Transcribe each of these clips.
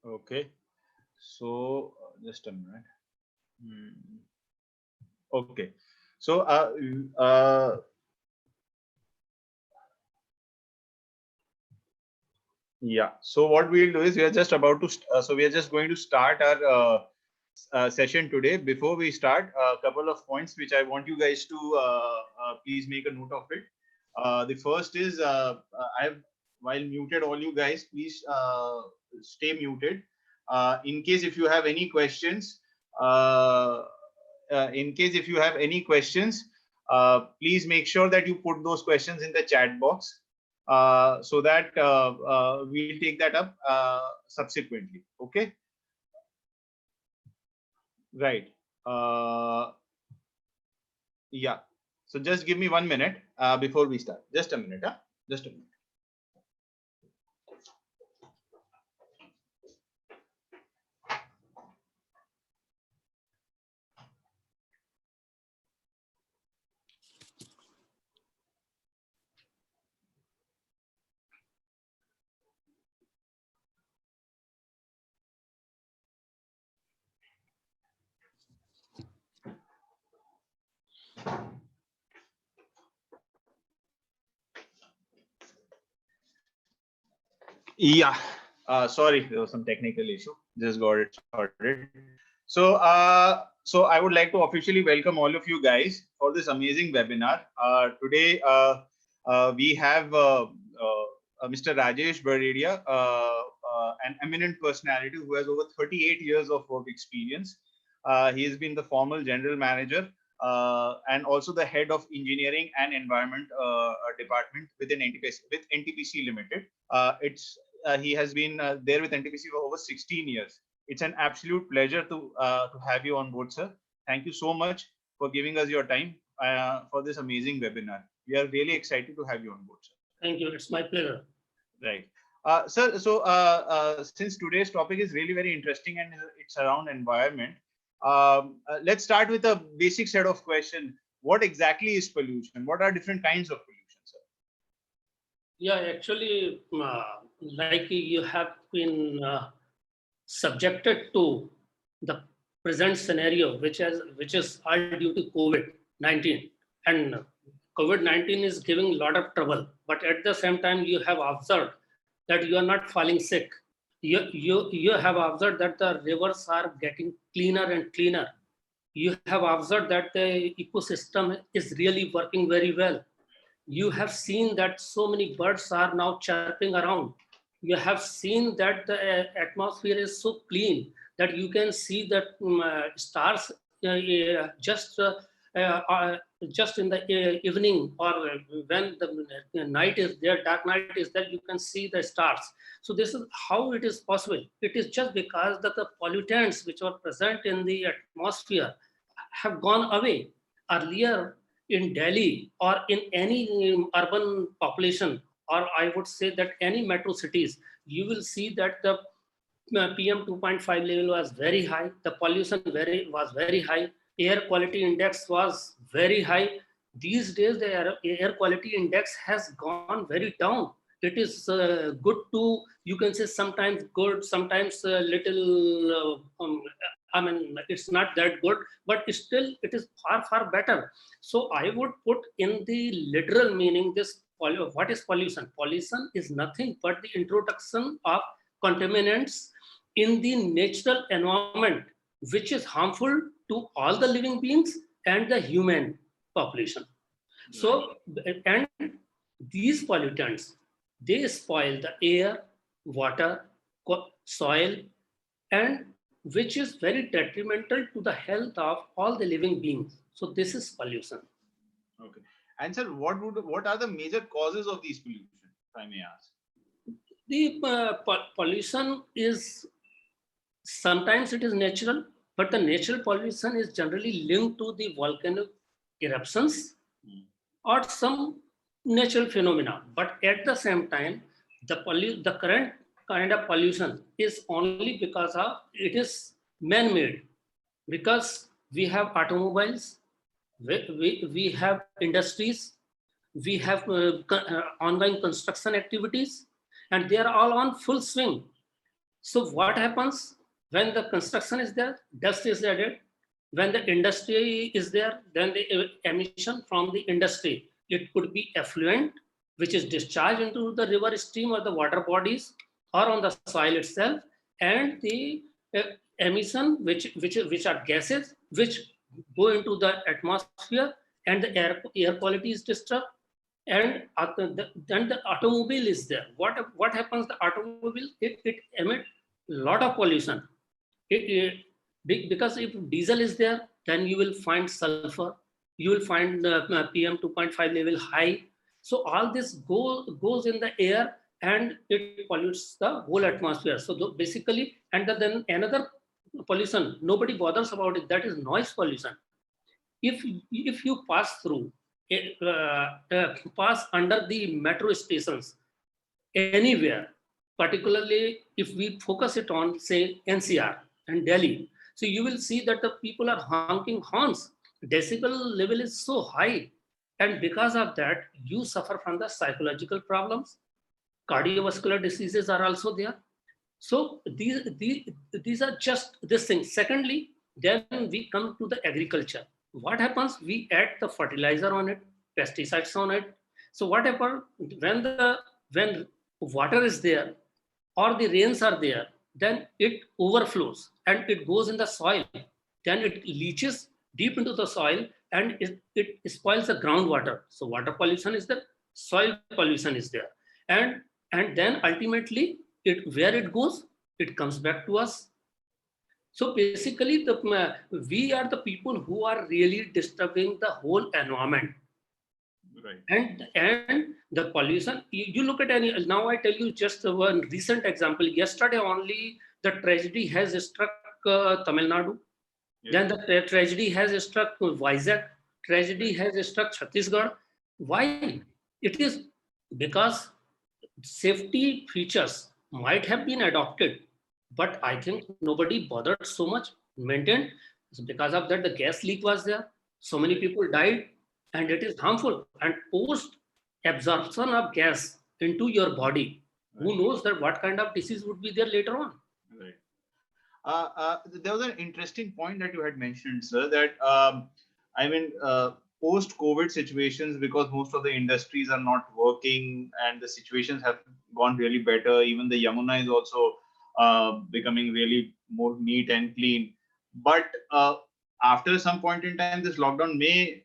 Okay. So just a minute. Okay. So yeah. So what we'll do is we are just about to. So we are just going to start our session today. Before we start, a couple of points which I want you guys to please make a note of it. The first is I've while muted all you guys, please stay muted. In case if you have any questions, please make sure that you put those questions in the chat box so that we'll take that up subsequently. Okay. Right. Yeah. So just give me 1 minute before we start. Just a minute. Just a minute. Yeah. Sorry, there was some technical issue. Just got it sorted. So I would like to officially welcome all of you guys for this amazing webinar. Today we have Mr. Rajesh Baderia, an eminent personality who has over 38 years of work experience. He has been the former general manager and also the head of engineering and environment department within NTPC Limited. He has been there with NTPC for over 16 years. It's an absolute pleasure to have you on board, sir. Thank you so much for giving us your time for this amazing webinar. We are really excited to have you on board, sir. Thank you. It's my pleasure. Right. Sir, so since today's topic is really very interesting and it's around environment, let's start with a basic set of questions. What exactly is pollution? What are different kinds of pollution, sir? Yeah, actually, like you have been subjected to the present scenario, which is all due to COVID-19, and COVID-19 is giving a lot of trouble. But at the same time, you have observed that you are not falling sick. You have observed that the rivers are getting cleaner and cleaner. You have observed that the ecosystem is really working very well. You have seen that so many birds are now chirping around. You have seen that the atmosphere is so clean that you can see that stars just in the evening, or when the night is there, dark night is there, you can see the stars. So this is how it is possible. It is just because that the pollutants which are present in the atmosphere have gone away. Earlier in Delhi or in any urban population, or I would say that any metro cities, you will see that the PM 2.5 level was very high, the pollution was very high, air quality index was very high. These days, the air quality index has gone very down. It is good to, you can say sometimes good, sometimes a little, I mean, it's not that good, but still it is far, far better. So I would put in the literal meaning this, what is pollution? Pollution is nothing but the introduction of contaminants in the natural environment, which is harmful to all the living beings and the human population. So, and these pollutants, they spoil the air, water, soil, and which is very detrimental to the health of all the living beings. So this is pollution. Okay. And sir, what are the major causes of these pollution, if I may ask? The pollution is, sometimes it is natural, but the natural pollution is generally linked to the volcanic eruptions or some natural phenomena. But at the same time, the current kind of pollution is only because of it is man-made, because we have automobiles, we have industries, we have ongoing construction activities, and they are all on full swing. So what happens when the construction is there, dust is added. When the industry is there, then the emission from the industry, it could be effluent, which is discharged into the river stream or the water bodies or on the soil itself, and the uh, emission, which are gases, which go into the atmosphere, and the air quality is disturbed. And then the automobile is there. What happens? The automobile, it emit lot of pollution. Because if diesel is there, then you will find sulfur, you will find PM 2.5 level high. So all this goes in the air, and it pollutes the whole atmosphere. So basically, and then another pollution nobody bothers about it, that is noise pollution. If you pass through pass under the metro stations anywhere, particularly if we focus it on, say, NCR and Delhi, so you will see that the people are honking horns. Decibel level is so high. And because of that, you suffer from the psychological problems. Cardiovascular diseases are also there. So these are just this thing. Secondly, then we come to the agriculture. What happens? We add the fertilizer on it, pesticides on it. So what happens when water is there or the rains are there, then it overflows and it goes in the soil. Then it leaches deep into the soil, and it spoils the groundwater. So water pollution is there, soil pollution is there. And then ultimately, where it goes, it comes back to us. So basically, we are the people who are really disturbing the whole environment. Right. And the pollution, you look at any, now I tell you just one recent example. Yesterday only, the tragedy has struck Tamil Nadu. Then the tragedy has struck Vizag. Tragedy has struck Chhattisgarh. Why? It is because safety features might have been adopted, but I think nobody bothered so much, maintained. So because of that, the gas leak was there. So many people died, and it is harmful. And post absorption of gas into your body, who knows that what kind of disease would be there later on? Right. There was an interesting point that you had mentioned, sir, that I mean, post-COVID situations, because most of the industries are not working and the situations have gone really better. Even the Yamuna is also becoming really more neat and clean. But after some point in time, this lockdown may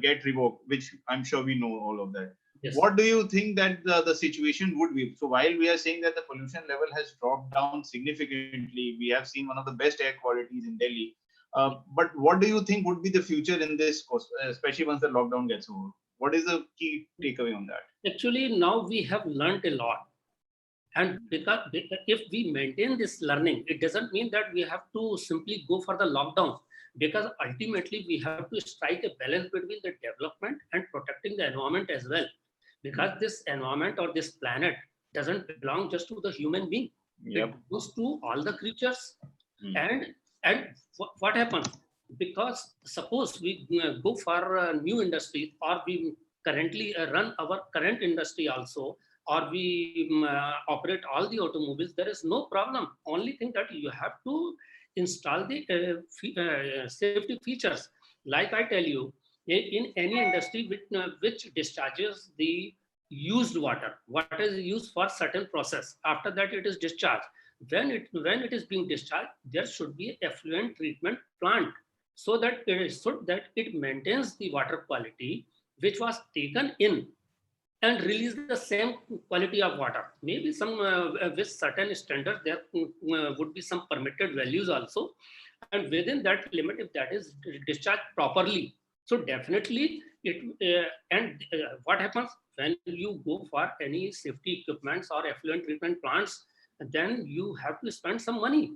get revoked, which I'm sure we know all of that. Yes. What do you think that the situation would be? So while we are saying that the pollution level has dropped down significantly, we have seen one of the best air qualities in Delhi. But what do you think would be the future in this, especially once the lockdown gets over? What is the key takeaway on that? Actually, now we have learned a lot. And because if we maintain this learning, it doesn't mean that we have to simply go for the lockdown, because ultimately we have to strike a balance between the development and protecting the environment as well. Because this environment or this planet doesn't belong just to the human being. Yep. It goes to all the creatures. And what happens? Because suppose we go for new industries, or we currently run our current industry also, or we operate all the automobiles, there is no problem. Only thing that you have to install the safety features. Like I tell you, in any industry which discharges the used water, what is used for certain process, after that it is discharged. When it is being discharged, there should be an effluent treatment plant, so that it maintains the water quality which was taken in, and release the same quality of water. Maybe some with certain standards, there would be some permitted values also, and within that limit, if that is discharged properly, so definitely what happens when you go for any safety equipments or effluent treatment plants, then you have to spend some money.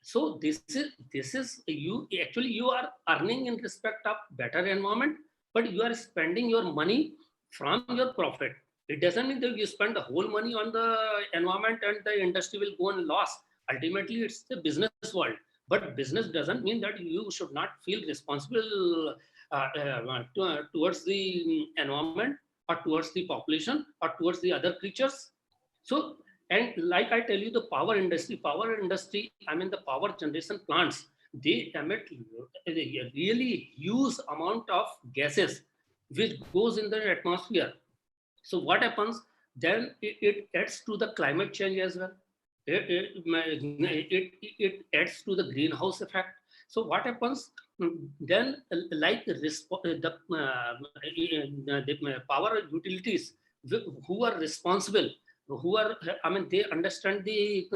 So this is you are earning in respect of better environment, but you are spending your money from your profit. It doesn't mean that you spend the whole money on the environment and the industry will go in loss. Ultimately, it's the business world. But business doesn't mean that you should not feel responsible towards the environment, or towards the population, or towards the other creatures. So And like I tell you, the power industry, I mean the power generation plants, they emit a really huge amount of gases which goes in the atmosphere. So what happens then? It adds to the climate change as well. It adds to the greenhouse effect. So what happens then? Like the power utilities who are responsible, who are, I mean, they understand the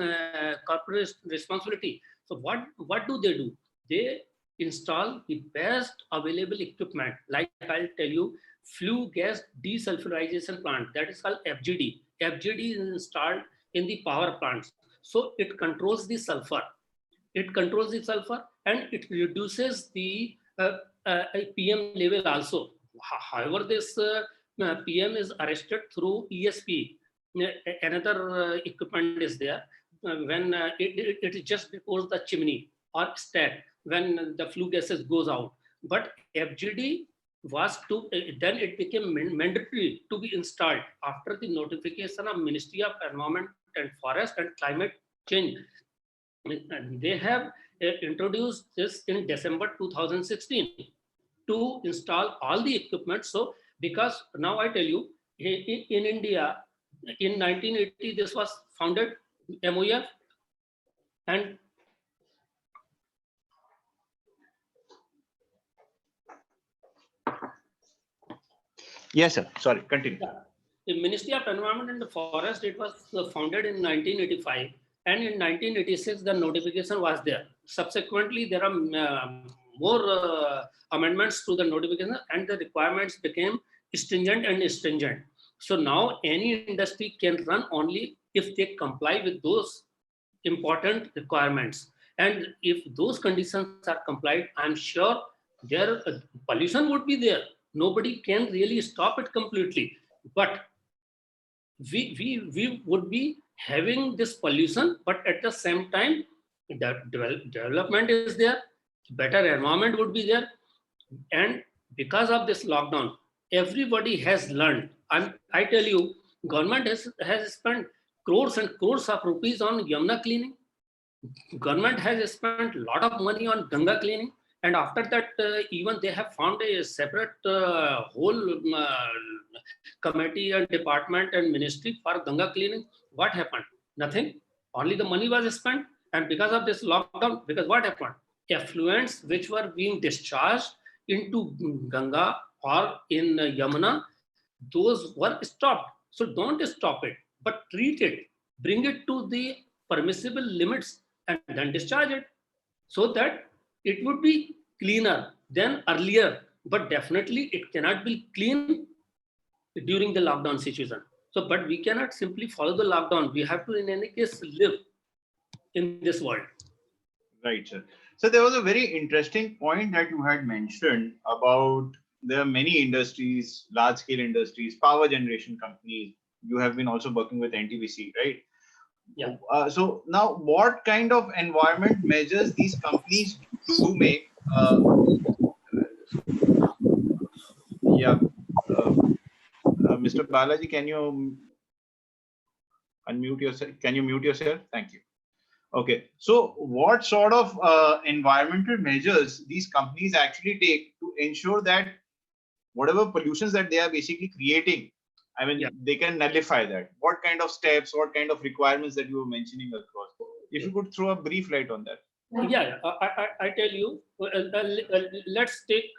corporate responsibility. So what do? They install the best available equipment. Like I'll tell you, flue gas desulfurization plant, that is called FGD. FGD is installed in the power plants. So it controls the sulfur. It controls the sulfur and it reduces the PM level also. However, this PM is arrested through ESP. Another equipment is there when it is just before the chimney or stack when the flue gases goes out. But FGD was to then it became mandatory to be installed after the notification of Ministry of Environment and Forest and Climate Change. And they have introduced this in December 2016 to install all the equipment. So because now I tell you, in India in 1980 this was founded, MOF, and Yes, sir. Sorry, continue. the Ministry of Environment and Forest, it was founded in 1985, and in 1986 the notification was there. Subsequently, there are more amendments to the notification, and the requirements became stringent and stringent. So now any industry can run only if they comply with those important requirements. And if those conditions are complied, I'm sure their pollution would be there. Nobody can really stop it completely. But we would be having this pollution, but at the same time, the development is there, better environment would be there. And because of this lockdown, everybody has learned. I tell you, government has spent crores and crores of rupees on Yamuna cleaning. Government has spent a lot of money on Ganga cleaning, and after that, even they have found a separate whole committee and department and ministry for Ganga cleaning. What happened? Nothing. Only the money was spent, and because of this lockdown, because what happened? Effluents which were being discharged into Ganga or in Yamuna, those were stopped. So don't stop it, but treat it, bring it to the permissible limits, and then discharge it so that it would be cleaner than earlier. But definitely it cannot be clean during the lockdown situation. So, but we cannot simply follow the lockdown. We have to, in any case, live in this world. Right, sir. So there was a very interesting point that you had mentioned about there are many industries, large-scale industries, power generation companies. You have been also working with NTPC, right? Yeah. So now, what kind of environment measures these companies do make? Mr. Balaji, can you unmute yourself? Can you mute yourself? Thank you. Okay. So what sort of environmental measures these companies actually take to ensure that whatever pollutions that they are basically creating, I mean, they can nullify that? What kind of steps, what kind of requirements that you were mentioning across? If you could throw a brief light on that. Yeah, I tell you, let's take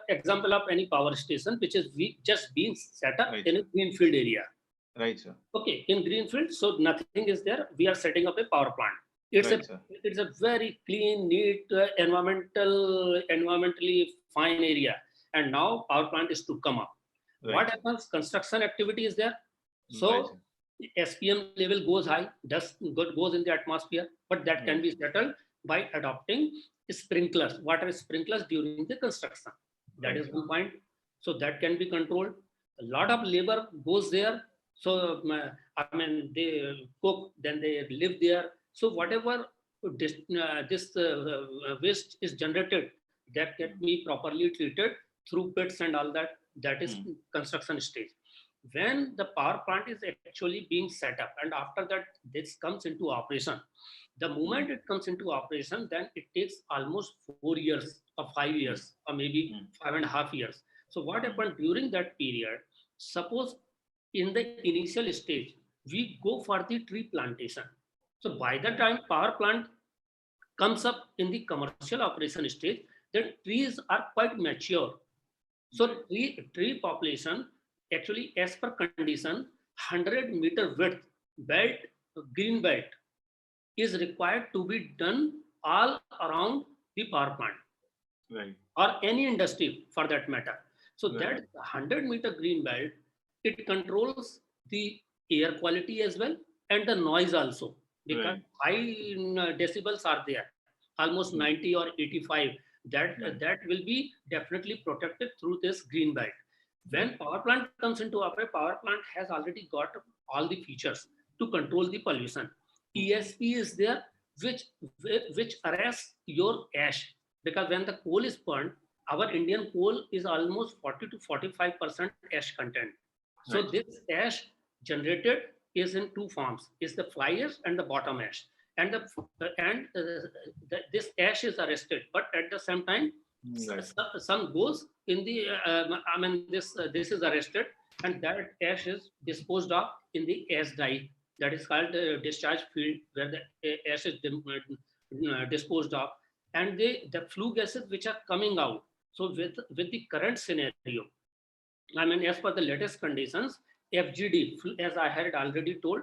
example of any power station which is just being set up in a greenfield area. Right, sir. Okay, in greenfield, so nothing is there. We are setting up a power plant. It's a very clean, neat, environmentally fine area. And now power plant is to come up. What happens? Construction activity is there. So SPM level goes high, dust goes in the atmosphere, but that can be settled by adopting sprinklers, water sprinklers during the construction. That is one point. So that can be controlled. A lot of labor goes there. So, I mean, they cook, then they live there. So whatever this waste is generated, that can be properly treated through pits and all that. That is construction stage. when the power plant is actually being set up, and after that this comes into operation. The moment it comes into operation, then it takes almost 4 years or 5 years or maybe 5.5 years. So what happened during that period? Suppose in the initial stage, we go for the tree plantation. So by the time power plant comes up in the commercial operation stage, the trees are quite mature. So tree population actually, as per condition, 100-meter width belt, green belt is required to be done all around the power plant, Right. or any industry for that matter. So Right. that 100-meter green belt, it controls the air quality as well and the noise also, because Right. high decibels are there, almost 90 or 85. That will be definitely protected through this green belt. When power plant comes into operate, power plant has already got all the features to control the pollution. ESP is there, which which arrests your ash, because when the coal is burned, our Indian coal is almost 40 to 45% ash content. So Right. this ash generated is in two forms: is the fly ash and the bottom ash. And this ash is arrested, but at the same time, Right. some goes in the. I mean, this is arrested, and that ash is disposed of in the ash dye, that is called discharge field, where the ash is disposed of, and the flue gases which are coming out. So with the current scenario, I mean, as per the latest conditions, FGD, as I had already told,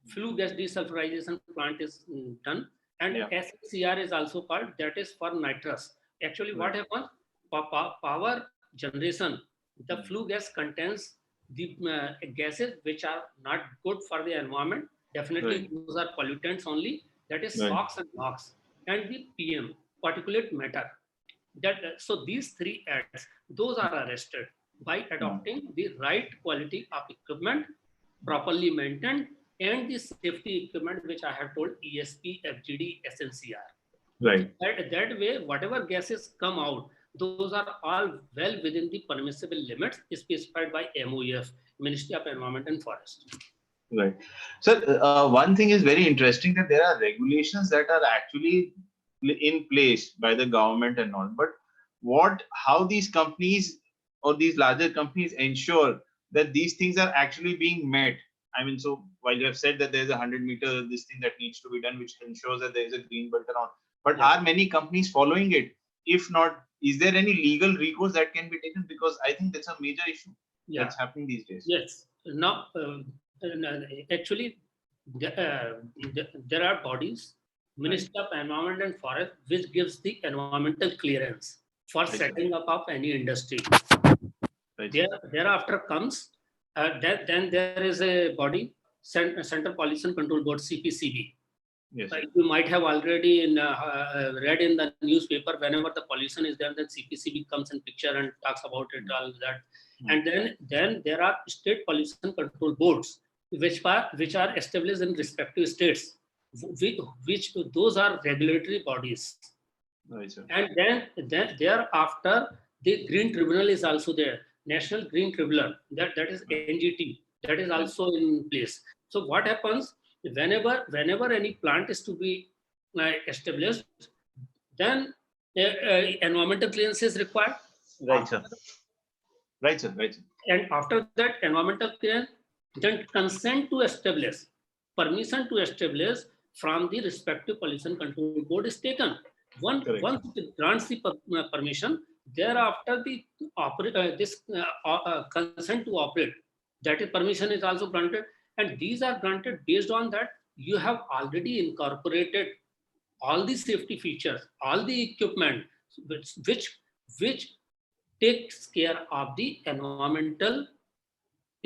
flue gas desulfurization plant is done, and SCR is also called, that is for nitrous. Actually, what happens? Power generation, the flue gas contains the gases which are not good for the environment. Definitely, Right. those are pollutants only. That is Right. SOx and NOx, and the PM, particulate matter. That so these three ads, those are arrested by adopting the right quality of equipment, properly maintained, and the safety equipment which I have told, ESP, FGD, SNCR. So Right. that way, whatever gases come out, those are all well within the permissible limits specified by MOEF, Ministry of Environment and Forest. Right. So one thing is very interesting, that there are regulations that are actually in place by the government and all. But how these companies or these larger companies ensure that these things are actually being met? I mean, so while you have said that there is 100-meter this thing that needs to be done, which ensures that there is a green belt around, but are many companies following it? If not, is there any legal recourse that can be taken? Because I think that's a major issue that's happening these days. Yes. Now, actually, there are bodies, Ministry of Environment and Forest, which gives the environmental clearance for setting up of any industry. Thereafter comes, then there is a body, Central Pollution Control Board, CPCB. Yes. You might have already read in the newspaper, whenever the pollution is there, then CPCB comes in picture and talks about it, all that. And then there are state pollution control boards, which are established in respective states, which those are regulatory bodies. Right, sir. And then thereafter, the Green Tribunal is also there, National Green Tribunal, that is NGT, that is also in place. So what happens, whenever any plant is to be established, then environmental clearance is required. Right, sir. Right, sir. Right, sir. And after that environmental clearance, then consent to establish, permission to establish from the respective pollution control board is taken. Once it grants the permission, thereafter the consent to operate, that is permission is also granted, and these are granted based on that you have already incorporated all the safety features, all the equipment which takes care of the environmental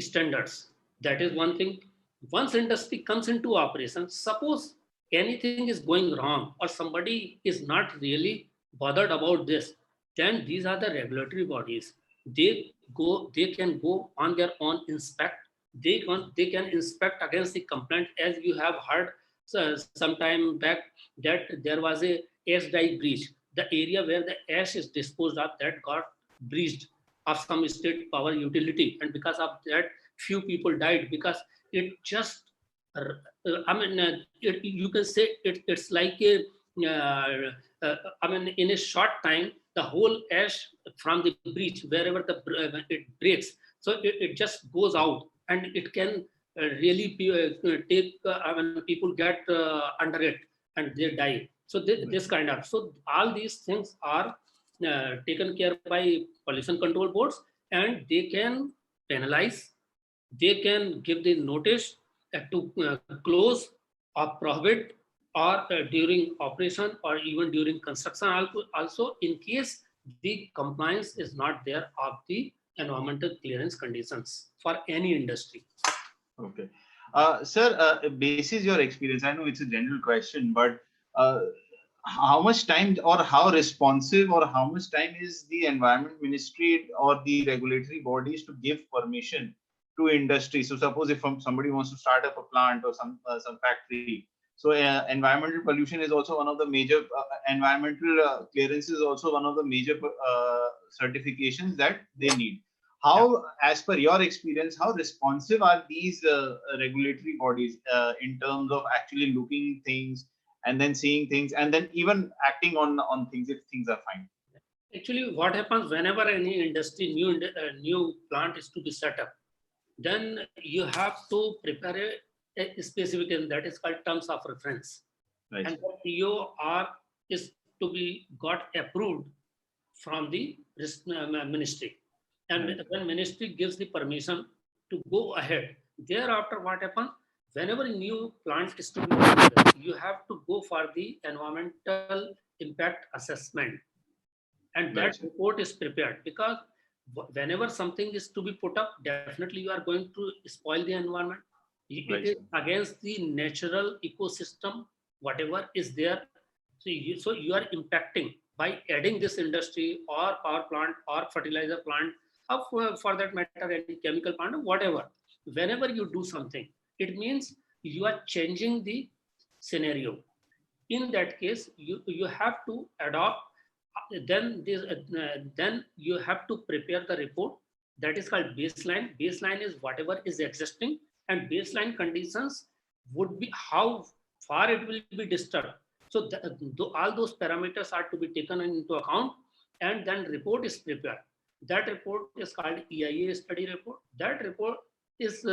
standards. That is one thing. Once industry comes into operation, suppose anything is going wrong or somebody is not really bothered about this, then these are the regulatory bodies. They can go on their own, inspect. They can inspect against the complaint, as you have heard some time back that there was a ash dye breach. The area where the ash is disposed of, that got breached. of some state power utility, and because of that, few people died because it just, you can say it's like a, in a short time, the whole ash from the breach, wherever it breaks, so it just goes out, and it can really be, take, people get under it and they die. So this kind of, so all these things are taken care by pollution control boards, and they can penalize, they can give the notice to close or prohibit, or during operation, or even during construction also, in case the compliance is not there of the environmental clearance conditions for any industry. Okay. Sir, basis your experience, I know it's a general question, but uh, how much time or how responsive or how much time is the Environment Ministry or the regulatory bodies to give permission to industry? So suppose if somebody wants to start up a plant or some factory, so environmental pollution is also one of the major environmental clearance is also one of the major certifications that they need. How, as per your experience, how responsive are these regulatory bodies in terms of actually looking things and then seeing things and then even acting on things if things are fine? Actually, what happens whenever any industry, new plant is to be set up, then you have to prepare a specification that is called terms of reference. Right. And the TOR is to be got approved from the ministry. And Right. when ministry gives the permission to go ahead, thereafter what happens? Whenever a new plant is to be built, you have to go for the environmental impact assessment, and that Right. report is prepared, because whenever something is to be put up, definitely you are going to spoil the environment. It Right. is against the natural ecosystem, whatever is there. So you are impacting by adding this industry or power plant or fertilizer plant, or for that matter any chemical plant or whatever. Whenever you do something, it means you are changing the scenario. In that case, you have to adopt, then you have to prepare the report, that is called baseline. Baseline is whatever is existing, and baseline conditions would be how far it will be disturbed. So all those parameters are to be taken into account, and then report is prepared. That report is called EIA study report. That report is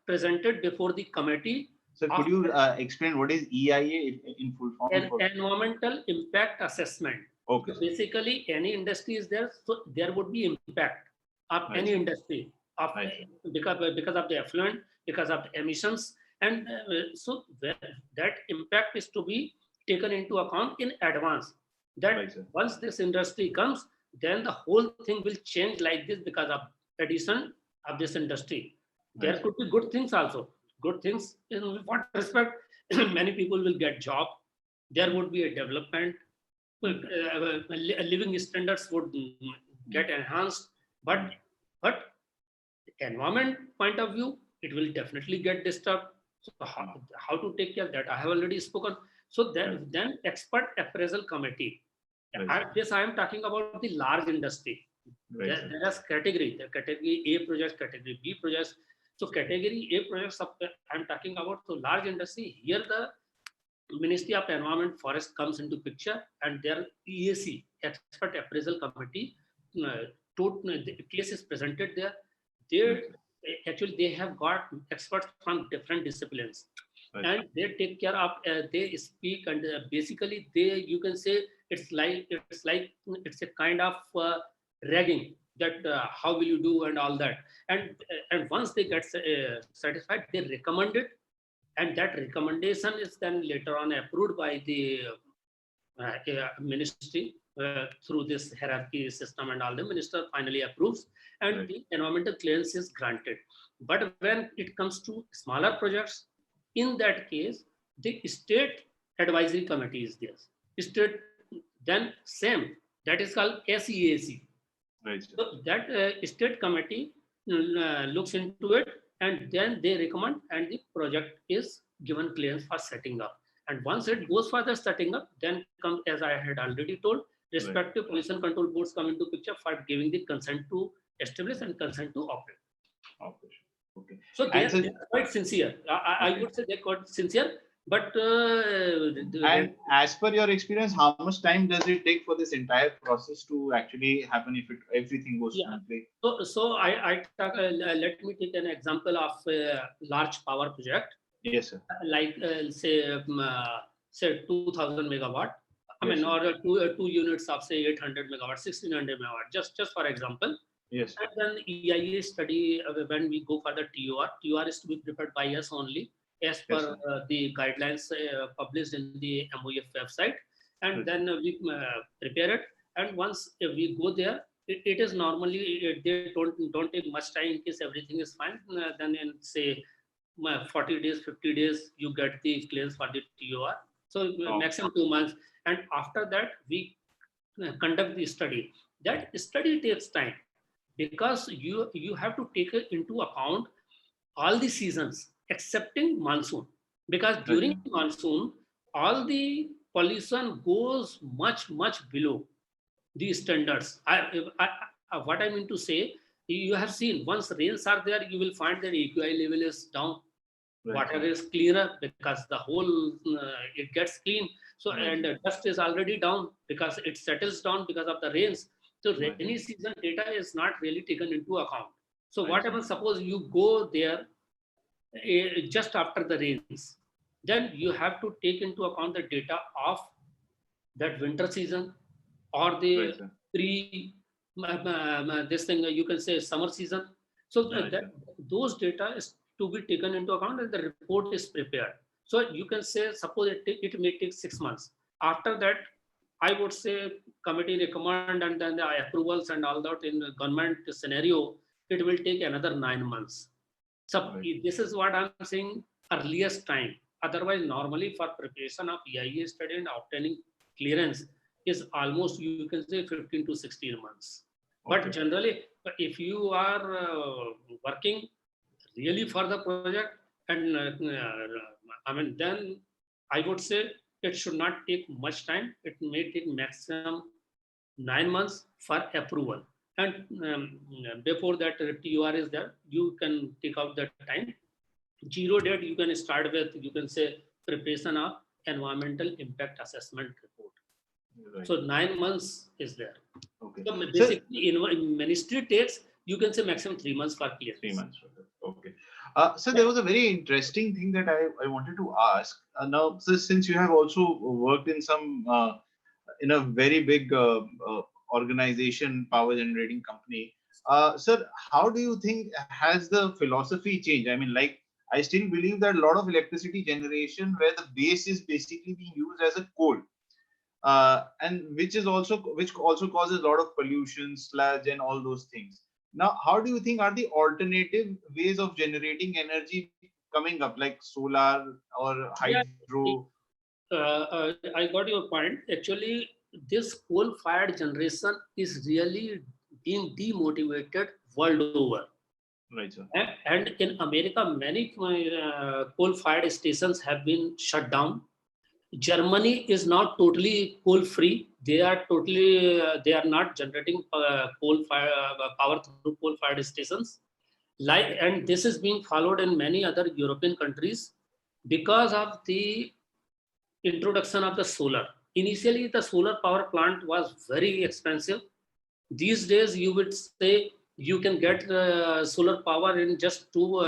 presented before the committee. So could you explain what is EIA in full form? An environmental impact assessment. Okay. So basically, any industry is there, so there would be impact of any industry of, because of the effluent, because of the emissions, and so that impact is to be taken into account in advance. That once this industry comes, then the whole thing will change like this because of addition of this industry. There could be good things also. Good things in what respect? Many people will get job. There would be a development. Living standards would get enhanced. But environment point of view, it will definitely get disturbed. So how to take care of that? I have already spoken. So then expert appraisal committee. This I am talking about the large industry. There is category. The category A projects, category B projects. So category A projects I'm talking about. So large industry, here the Ministry of Environment Forest comes into picture, and their EAC, expert appraisal committee, the case is presented there. They have got experts from different disciplines, and they take care of, they speak, and basically you can say it's a kind of ragging, that how will you do and all that, and once they get satisfied, they recommend it, and that recommendation is then later on approved by the ministry through this hierarchy system, and all the minister finally approves, and the environmental clearance is granted. But when it comes to smaller projects, in that case, the state advisory committee is there. State, then same, that is called SEAC. So that state committee looks into it, and then they recommend, and the project is given clearance for setting up. And once it goes for the setting up, then comes, as I had already told, respective pollution control boards come into picture for giving the consent to establish and consent to operate. Okay. Okay. So And so, they are quite sincere. I okay. would say they're quite sincere, but And as per your experience, how much time does it take for this entire process to actually happen if everything goes yeah. smoothly? So I talk, let me take an example of a large power project, Yes, sir. like say 2000 megawatt. I Yes, mean, sir. or two units of say 800 megawatt, 1600 megawatt. Just for example. Yes, sir. And then EIA study, when we go for the TOR is to be prepared by us only as Yes, per sir. the guidelines published in the MOF website. And Yes. then we prepare it. And once we go there, it is normally, they don't take much time in case everything is fine. Then in say 40 days, 50 days, you get the clearance for the TOR. So Oh, maximum 2 months. And after that, we conduct the study. That study takes time because you have to take into account all the seasons excepting monsoon, because right, during sir. monsoon all the pollution goes much below the standards. What I mean to say, you have seen once rains are there, you will find that AQI level is down, Right, water sir. is cleaner because the whole it gets clean. So Right, and sir. dust is already down because it settles down because of the rains. So Right, rainy sir. season data is not really taken into account. So Right, whatever, sir. suppose you go there just after the rains, then you have to take into account the data of that winter season or Right, the sir. pre this thing you can say summer season. So Right, sir. those data is to be taken into account and the report is prepared. So you can say suppose it may take 6 months. After that, I would say committee recommend and then the approvals and all that in the government scenario, it will take another 9 months. So Right. this is what I'm saying, earliest time. Otherwise, normally for preparation of EIA study and obtaining clearance is almost, you can say, 15 to 16 months. But Okay. generally, if you are working really for the project, and I mean, then I would say it should not take much time. It may take maximum 9 months for approval. And before that TOR is there, you can take out that time. Zero date, you can start with, you can say, preparation of environmental impact assessment report. Right. So 9 months is there. Okay. So So basically, in ministry takes, you can say maximum 3 months for 3 months. clearance. Okay. So there was a very interesting thing that I wanted to ask. Now, so since you have also worked in some in a very big organization, power generating company, sir, how do you think has the philosophy changed? I mean, like I still believe that a lot of electricity generation where the base is basically being used as a coal, and which also causes a lot of pollution, sludge, and all those things. Now, how do you think are the alternative ways of generating energy coming up, like solar or Yeah, hydro? I got your point. Actually, this coal-fired generation is really being demotivated world over. Right, sir. And in America, many coal-fired stations have been shut down. Germany is not totally coal-free. They are totally they are not generating power through coal-fired stations. Like, and this is being followed in many other European countries because of the introduction of the solar. Initially, the solar power plant was very expensive. These days, you would say you can get solar power in just two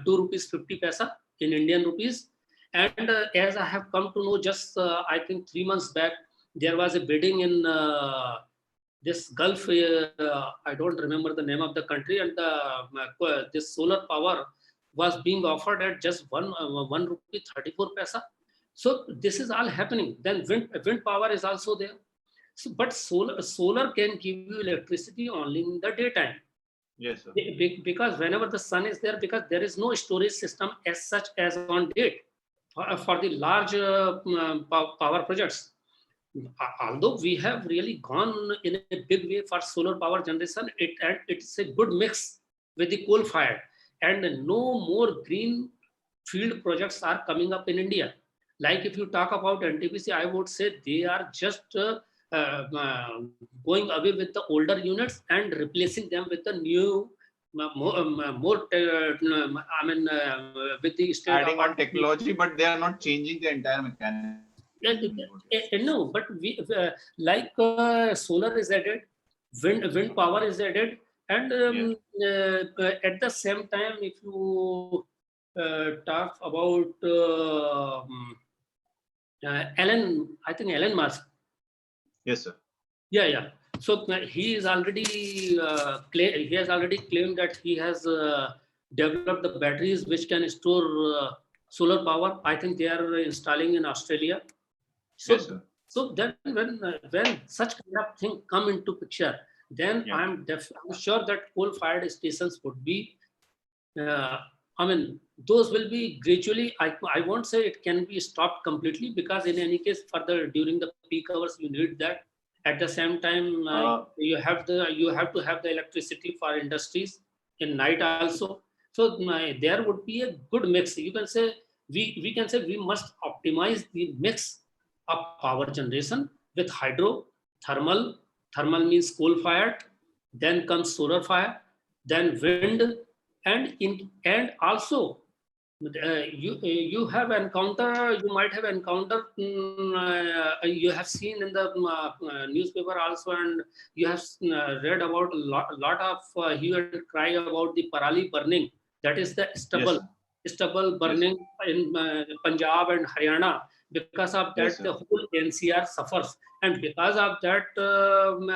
rupees 50 paisa in Indian rupees. And as I have come to know, just I think 3 months back, there was a bidding in this Gulf. I don't remember the name of the country, and this solar power was being offered at just one rupee 34 paisa. So this is all happening. Then wind power is also there. So, but solar can give you electricity only in the daytime. Yes, sir. Because whenever the sun is there, because there is no storage system as such as on date for the large power projects. Although we have really gone in a big way for solar power generation, it's a good mix with the coal fired, and no more green field projects are coming up in India. Like if you talk about NTPC, I would say they are just going away with the older units and replacing them with the new, with the state of Adding on technology, but they are not changing the entire mechanism. No, but we like solar is added, wind power is added, and at the same time, if you talk about I think Elon Musk. Yes, sir. Yeah. So he is already he has already claimed that he has developed the batteries which can store solar power. I think they are installing in Australia. So, yes, sir. So then when such kind of thing come into picture, then I'm sure that coal-fired stations would be, those will be gradually. I won't say it can be stopped completely, because in any case, further during the peak hours you need that. At the same time, you have to have the electricity for industries in night also. So there would be a good mix. You can say we can say we must optimize the mix of power generation with hydro, thermal. Thermal means coal fired. Then comes solar fire. Then wind, and also you have encountered, you might have encountered, you have seen in the newspaper also, and you have read about a lot of hue and cry about the parali burning. That is the stubble burning in Punjab and Haryana. Because of that, the whole NCR suffers, and because of that,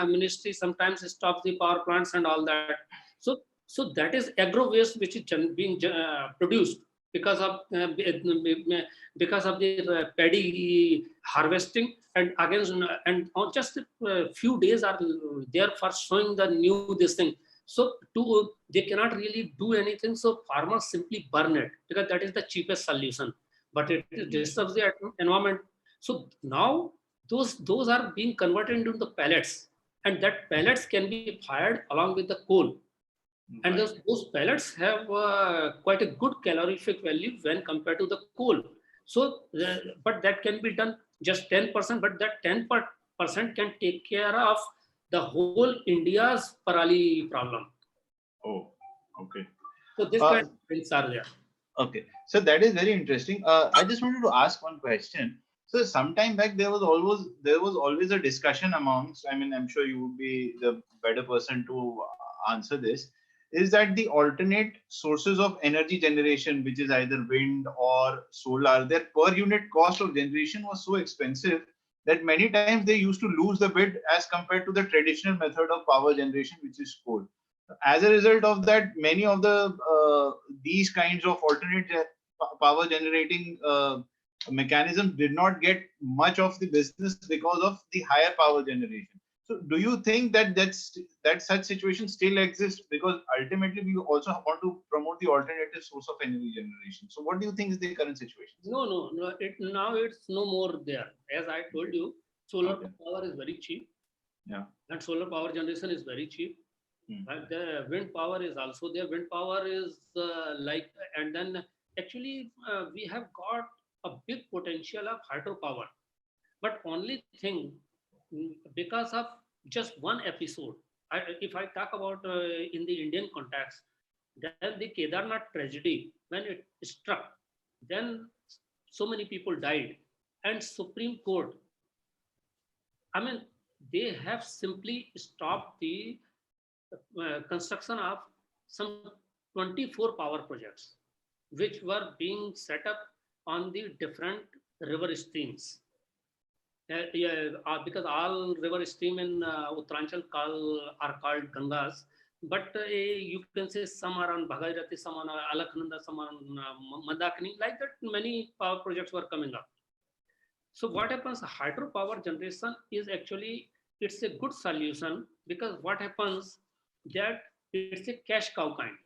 ministry sometimes stops the power plants and all that. So that is agro waste which is being produced because of the paddy harvesting, and again, and just a few days are there for showing the new this thing. So they cannot really do anything. So farmers simply burn it because that is the cheapest solution, but it disturbs the environment. So now those are being converted into the pellets, and that pellets can be fired along with the coal. And those pellets have quite a good calorific value when compared to the coal. So, but that can be done just 10%, but that 10% can take care of the whole India's parali problem. Oh, okay. So this kind of things are there. Okay, so that is very interesting. I just wanted to ask one question. So some time back, there was always a discussion amongst. I mean, I'm sure you would be the better person to answer this. Is that the alternate sources of energy generation, which is either wind or solar, their per unit cost of generation was so expensive that many times they used to lose the bid as compared to the traditional method of power generation, which is coal. As a result of that, many of the these kinds of alternate power generating mechanisms did not get much of the business because of the higher power generation. So do you think that that such situation still exists? Because ultimately we also want to promote the alternative source of energy generation. So what do you think is the current situation? No. Now it's no more there. As I told you, solar power is very cheap. Yeah. And solar power generation is very cheap. And the wind power is also there. Wind power is and then actually we have got a big potential of hydropower. But only thing, because of just one episode, if I talk about in the Indian context, then the Kedarnath tragedy, when it struck, then so many people died. And Supreme Court, they have simply stopped the construction of some 24 power projects, which were being set up on the different river streams. Because all river stream in Uttaranchal are called Gangas, but you can say some are on Bhagirathi, some on Alaknanda, some on Mandakini. Like that, many power projects were coming up. So what happens? Hydropower generation is actually, it's a good solution, because what happens that it's a cash cow kind.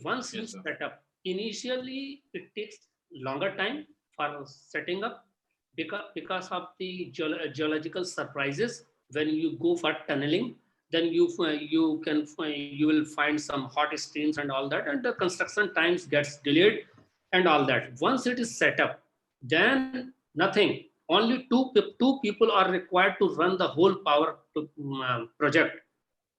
Once you set up, initially it takes longer time for setting up, because of the geological surprises. When you go for tunneling, then you will find some hot streams and all that, and the construction times gets delayed and all that. Once it is set up, then nothing. only two people are required to run the whole power project.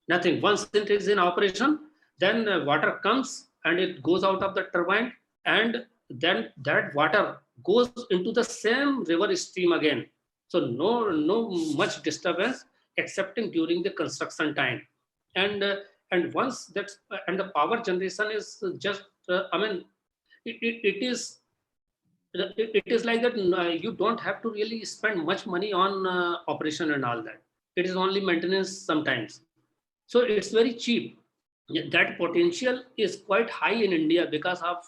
Nothing. Once it is in operation, then water comes and it goes out of the turbine, and then that water goes into the same river stream again. So no much disturbance excepting during the construction time. And once that's and the power generation is just I mean it is it is like that. You don't have to really spend much money on operation and all that. It is only maintenance sometimes, so it's very cheap. That potential is quite high in India because of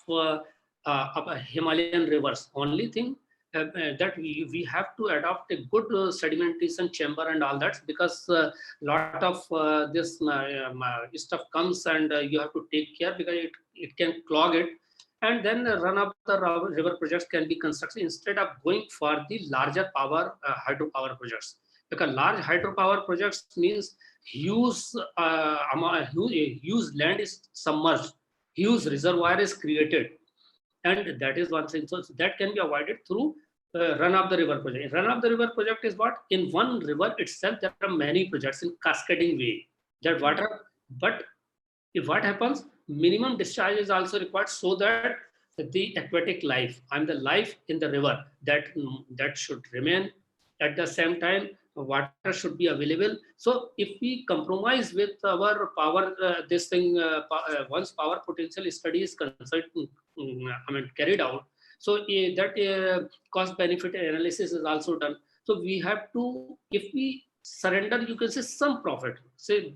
Himalayan rivers. Only thing that we have to adopt a good sedimentation chamber and all that, because a lot of this stuff comes, and you have to take care because it can clog it, and then run up the river projects can be constructed instead of going for the larger power hydropower projects, because large hydropower projects means huge huge land is submerged, huge reservoir is created, and that is one thing. So that can be avoided through run up the river project. Run up the river project is what, in one river itself there are many projects in cascading way. That water, but if what happens, minimum discharge is also required, so that the aquatic life and the life in the river that should remain. At the same time, water should be available. So if we compromise with our power, this thing once power potential study is carried out, so that cost benefit analysis is also done. So we have to, if we surrender, you can say some profit, say,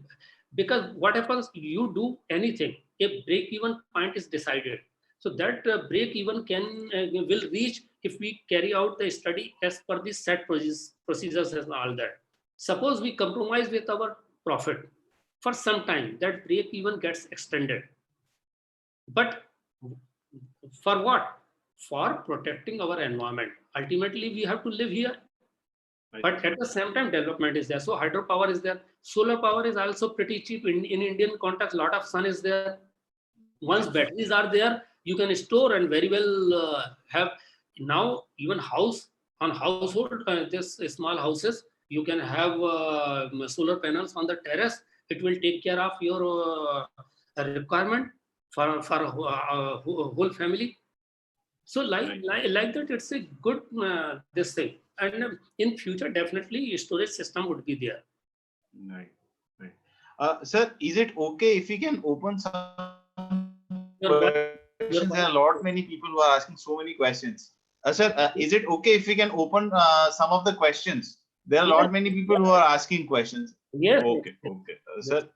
because what happens, you do anything, a break even point is decided. So that break even will reach if we carry out the study as per the set procedures and all that. Suppose we compromise with our profit for some time, that break even gets extended. But for what? For protecting our environment. Ultimately, we have to live here. But at the same time, development is there. So hydropower is there. Solar power is also pretty cheap. In Indian context, a lot of sun is there. Once batteries are there, you can store and very well have. Now even household, this small houses, you can have solar panels on the terrace. It will take care of your requirement for whole family. So like that, it's a good this thing. And in future, definitely storage system would be there. Right. Sir, is it okay if we can open some questions? There are a lot many people who are asking so many questions. Sir, is it okay if we can open some of the questions? There are a lot many people who are asking questions. Yes. Okay. Sir.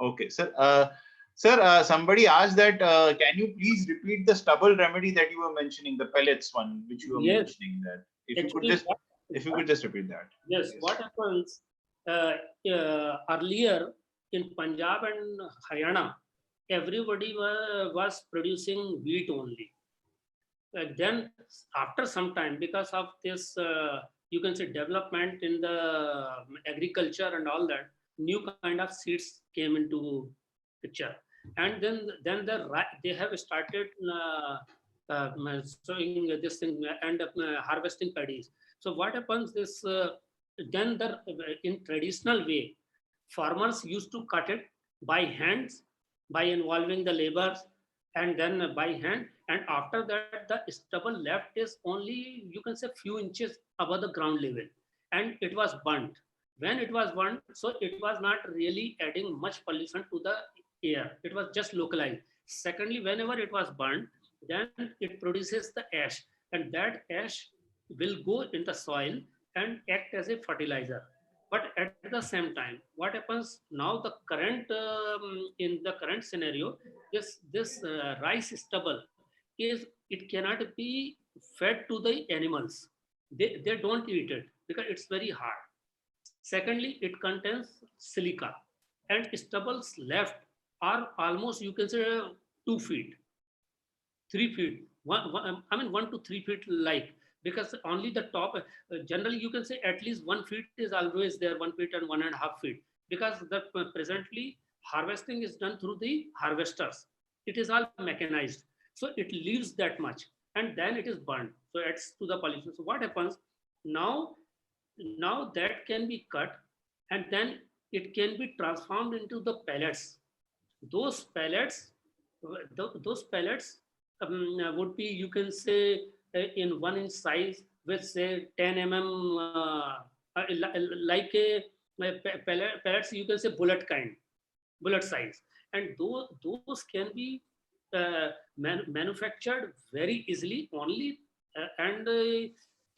Okay, sir. Sir, somebody asked that can you please repeat the stubble remedy that you were mentioning, the pellets one, which you were mentioning that. If you could just repeat that. Yes. What happens earlier in Punjab and Haryana, everybody was producing wheat only. Then after some time, because of this, you can say development in the agriculture and all that, new kind of seeds came into picture, and then they have started sowing this thing and harvesting paddies. So what happens is then in traditional way, farmers used to cut it by hands, by involving the laborers, and then by hand. And after that, the stubble left is only, you can say, few inches above the ground level, and it was burnt. When it was burnt, so it was not really adding much pollution to the air. It was just localized. Secondly, whenever it was burnt, then it produces the ash, and that ash will go in the soil and act as a fertilizer. But at the same time, what happens now, the current in the current scenario, this rice stubble is, it cannot be fed to the animals. They don't eat it because it's very hard. Secondly, it contains silica, and stubbles left are almost, you can say, 2 feet, 3 feet, 1 to 3 feet, like, because only the top, generally you can say at least 1 feet is always there, 1 feet and 1.5 feet, because the presently harvesting is done through the harvesters. It is all mechanized. So it leaves that much, and then it is burned. So adds to the pollution. So what happens Now that can be cut, and then it can be transformed into the pellets. Those pellets, those pellets would be, you can say, in 1 inch size with say 10 mm, like pellets, you can say bullet size, and those can be manufactured very easily only, and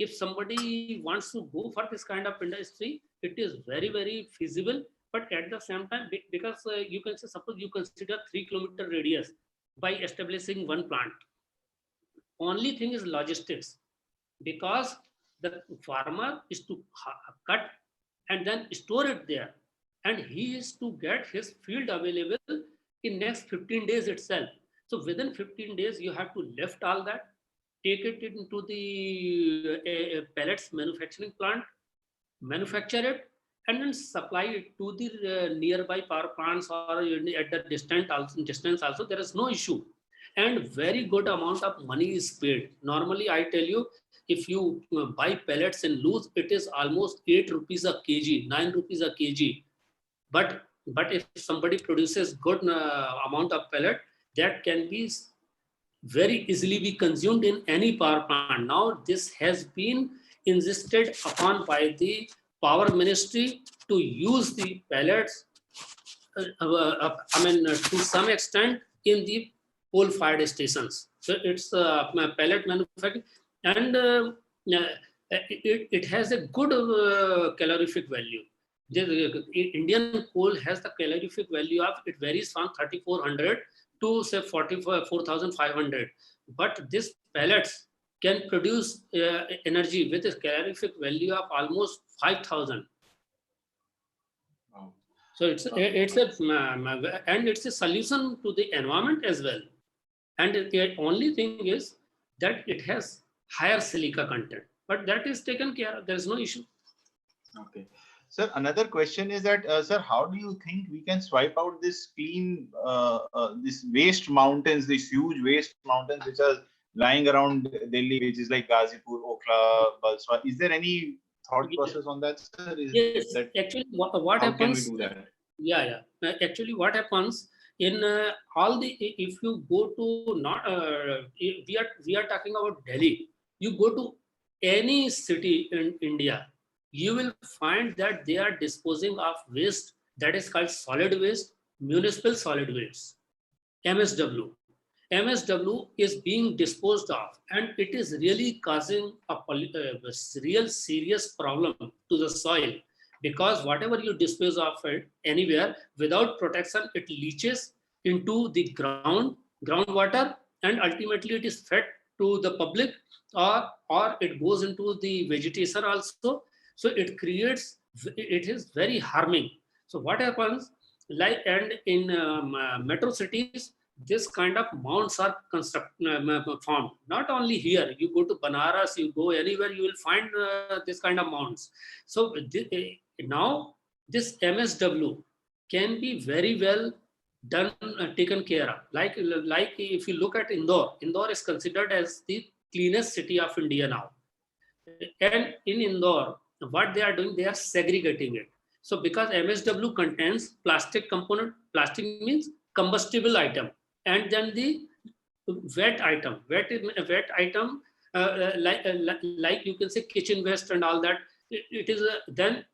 if somebody wants to go for this kind of industry, it is very feasible. But at the same time, because you can say, suppose you consider 3 kilometer radius by establishing one plant, only thing is logistics, because the farmer is to cut and then store it there, and he is to get his field available in next 15 days itself. So within 15 days you have to lift all that, take it into the pellets manufacturing plant, manufacture it, and then supply it to the nearby power plants, or at the distance also there is no issue, and very good amount of money is paid. Normally I tell you, if you buy pellets in loose, it is almost 8 rupees a kg, 9 rupees a kg. But if somebody produces good amount of pellet, that can be very easily be consumed in any power plant. Now this has been insisted upon by the power ministry to use the pellets, to some extent in the coal fired stations. So it's pellet manufacturing, and it has a good calorific value. The Indian coal has the calorific value of, it varies from 3400 to say 44,500, but this pellets can produce energy with a calorific value of almost 5,000. Wow. So it's and it's a solution to the environment as well. And the only thing is that it has higher silica content, but that is taken care of. There is no issue. Okay. Sir, another question is that, sir, how do you think we can swipe out this clean, this waste mountains, these huge waste mountains which are lying around Delhi, which is like Ghazipur, Okhla, Balswa? Is there any thought process on that, sir? Yes, That, actually, what how can we happens? do that? Yeah. Actually, what happens in all the, if you go to, not we are talking about Delhi. You go to any city in India, you will find that they are disposing of waste that is called solid waste, municipal solid waste, MSW. MSW is being disposed of, and it is really causing a real serious problem to the soil, because whatever you dispose of it anywhere without protection, it leaches into the groundwater, and ultimately it is fed to the public, or it goes into the vegetation also. So it creates, it is very harming. So what happens, like, and in metro cities, this kind of mounds are formed. Not only here, you go to Banaras, you go anywhere, you will find this kind of mounds. So now this MSW can be very well done, taken care of. Like if you look at Indore is considered as the cleanest city of India now. And in Indore, what they are doing, they are segregating it. So because MSW contains plastic component, plastic means combustible item, and then the wet item, like you can say kitchen waste and all that. It is then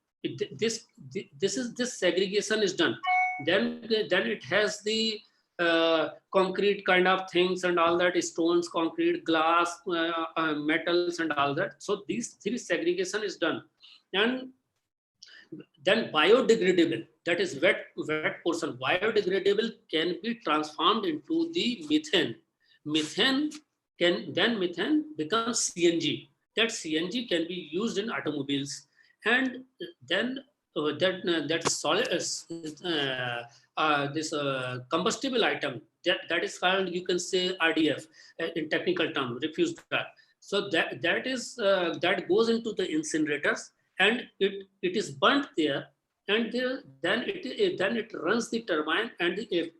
this segregation is done. Then it has the concrete kind of things and all that, stones, concrete, glass, metals and all that. So these three segregation is done, and then biodegradable, that is wet portion, biodegradable can be transformed into the methane. Methane becomes CNG. That CNG can be used in automobiles, and then that solid this combustible item, that is called, you can say, RDF in technical term, refuse drug. So that goes into the incinerators, and it is burnt there, and then it runs the turbine, and the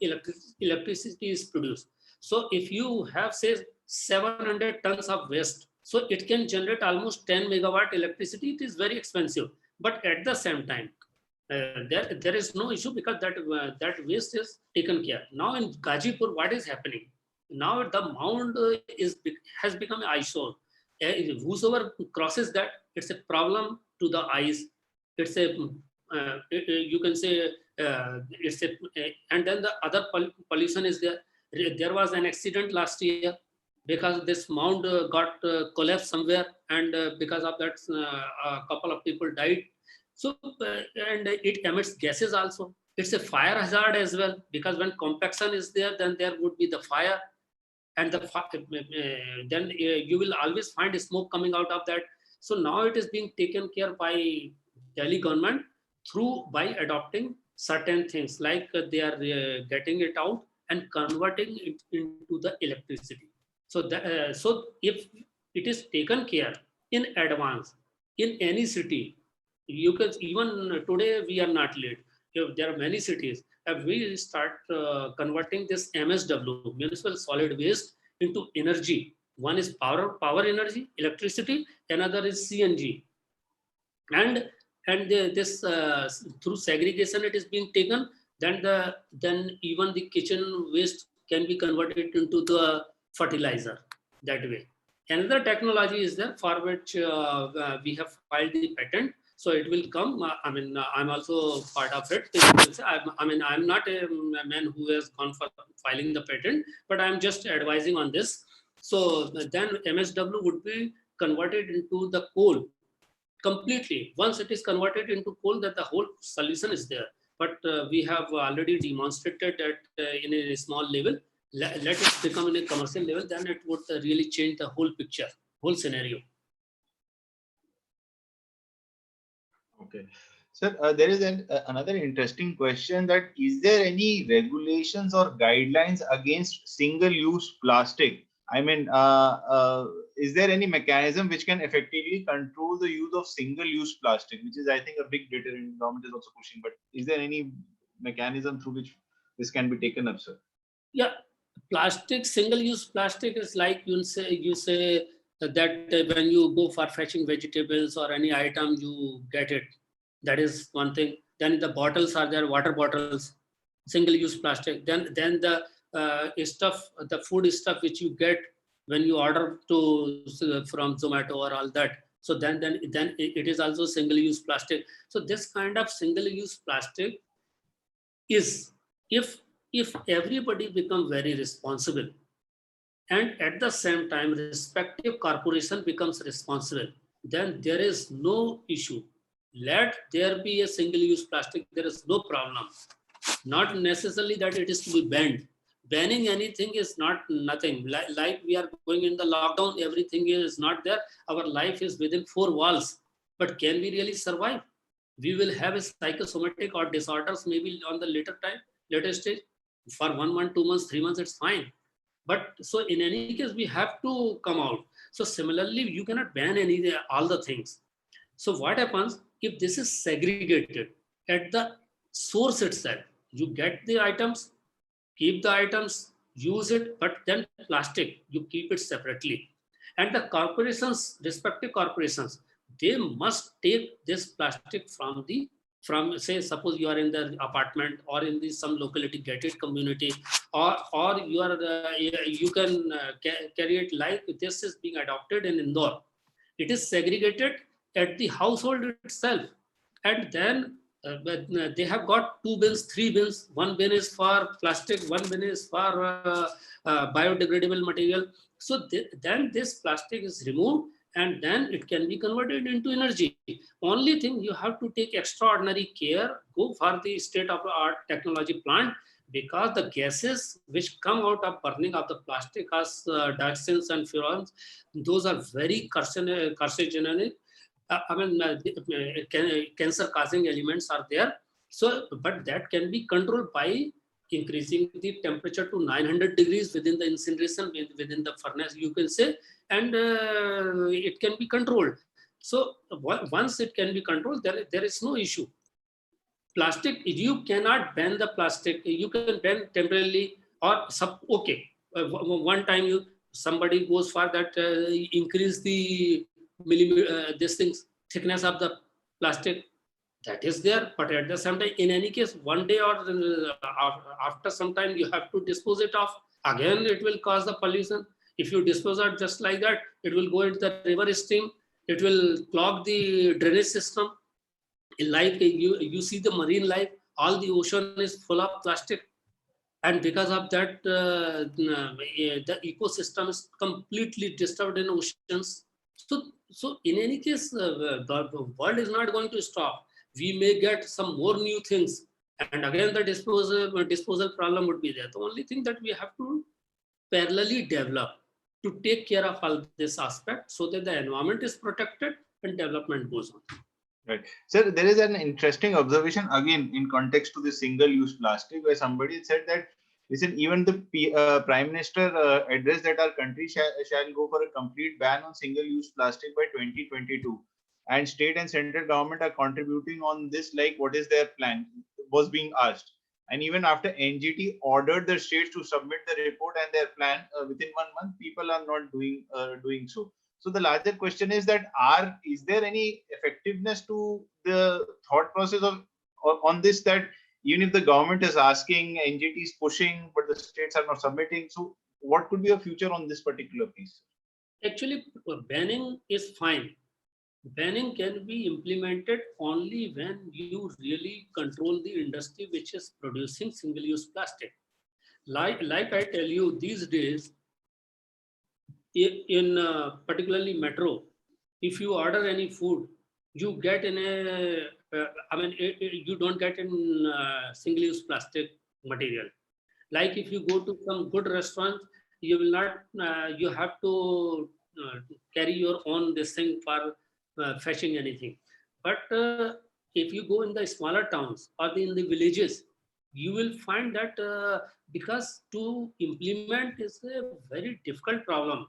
electricity is produced. So if you have, say, 700 tons of waste, So it can generate almost 10 megawatt electricity. It is very expensive, but at the same time, there is no issue because that waste is taken care. Now in Gazipur, what is happening? Now the mound has become an eyesore. Whosoever crosses that, it's a problem to the eyes. It's a you can say it's a and then the other pollution is there. There was an accident last year because this mound got collapsed somewhere, and because of that, a couple of people died. So, and it emits gases also. It's a fire hazard as well, because when compaction is there, then there would be the fire, and then you will always find smoke coming out of that. So now it is being taken care by Delhi government through by adopting certain things, like they are getting it out and converting it into the electricity. So so if it is taken care in advance in any city, you can, even today we are not late. There are many cities. If we start converting this MSW, municipal solid waste, into energy, one is power energy, electricity, another is CNG, and this through segregation it is being taken. Then even the kitchen waste can be converted into the fertilizer that way. Another technology is there for which we have filed the patent. So it will come. I'm also part of it. I'm not a man who has gone for filing the patent, but I'm just advising on this. So then MSW would be converted into the coal completely. Once it is converted into coal, that the whole solution is there. But we have already demonstrated that in a small level. Let it become in a commercial level, then it would really change the whole picture, whole scenario. Okay. Sir, there is another interesting question, that is there any regulations or guidelines against single-use plastic? I mean, is there any mechanism which can effectively control the use of single-use plastic, which is, I think, a big deterrent government is also pushing, but is there any mechanism through which this can be taken up, sir? Yeah, plastic, single-use plastic is like you say that when you go for fetching vegetables or any item, you get it. That is one thing. Then the bottles are there, water bottles, single-use plastic. Then the stuff, the food stuff which you get when you order from Zomato or all that. So then it is also single-use plastic. So this kind of single-use plastic is, if everybody become very responsible, and at the same time respective corporation becomes responsible, then there is no issue. Let there be a single use plastic, there is no problem. Not necessarily that it is to be banned. Banning anything is not nothing. Like we are going in the lockdown, everything is not there. Our life is within four walls. But can we really survive? We will have a psychosomatic or disorders maybe on the later stage. For 1 month, 2 months, 3 months, it's fine. But so in any case, we have to come out. So similarly, you cannot ban all the things. So what happens if this is segregated at the source itself? You get the items, keep the items, use it, but then plastic, you keep it separately. And the corporations, respective corporations, they must take this plastic from say, suppose you are in the apartment or in the some locality gated community, or you are you can carry it like this is being adopted in Indore. It is segregated at the household itself, and then they have got 2 bins, 3 bins. One bin is for plastic, one bin is for biodegradable material. So then this plastic is removed, and then it can be converted into energy. Only thing, you have to take extraordinary care, go for the state-of-the-art technology plant, because the gases which come out of burning of the plastic as dioxins and furans, those are very carcinogenic. Cancer-causing elements are there. So, but that can be controlled by increasing the temperature to 900 degrees within the incineration, within the furnace, you can say, and it can be controlled. So once it can be controlled, there is no issue. Plastic, you cannot ban the plastic. You can ban temporarily, or okay, one time you somebody goes for that, increase the this things thickness of the plastic, that is there. But at the same time, in any case, one day or after some time, you have to dispose it off. Again, it will cause the pollution. If you dispose it just like that, it will go into the river stream. It will clog the drainage system. Like you see the marine life, all the ocean is full of plastic. And because of that, the ecosystem is completely disturbed in oceans. So in any case, the world is not going to stop. We may get some more new things, and again the disposal problem would be there. The only thing that we have to parallelly develop to take care of all this aspect, so that the environment is protected and development goes on. Right. Sir, there is an interesting observation again in context to the single-use plastic, where somebody said that, listen, even the Prime Minister addressed that our country shall go for a complete ban on single-use plastic by 2022. And state and central government are contributing on this, like what is their plan, was being asked. And even after NGT ordered the states to submit the report and their plan within 1 month, people are not doing so. So the larger question is that is there any effectiveness to the thought process on this, that even if the government is asking, NGT is pushing, but the states are not submitting? So what could be a future on this particular piece? Actually, banning is fine. Banning can be implemented only when you really control the industry which is producing single-use plastic. Like I tell you, these days, in particularly metro, if you order any food, you get in a, you don't get in single-use plastic material. Like if you go to some good restaurants, you will not, you have to carry your own this thing for fetching anything. But if you go in the smaller towns or in the villages, you will find that because to implement is a very difficult problem.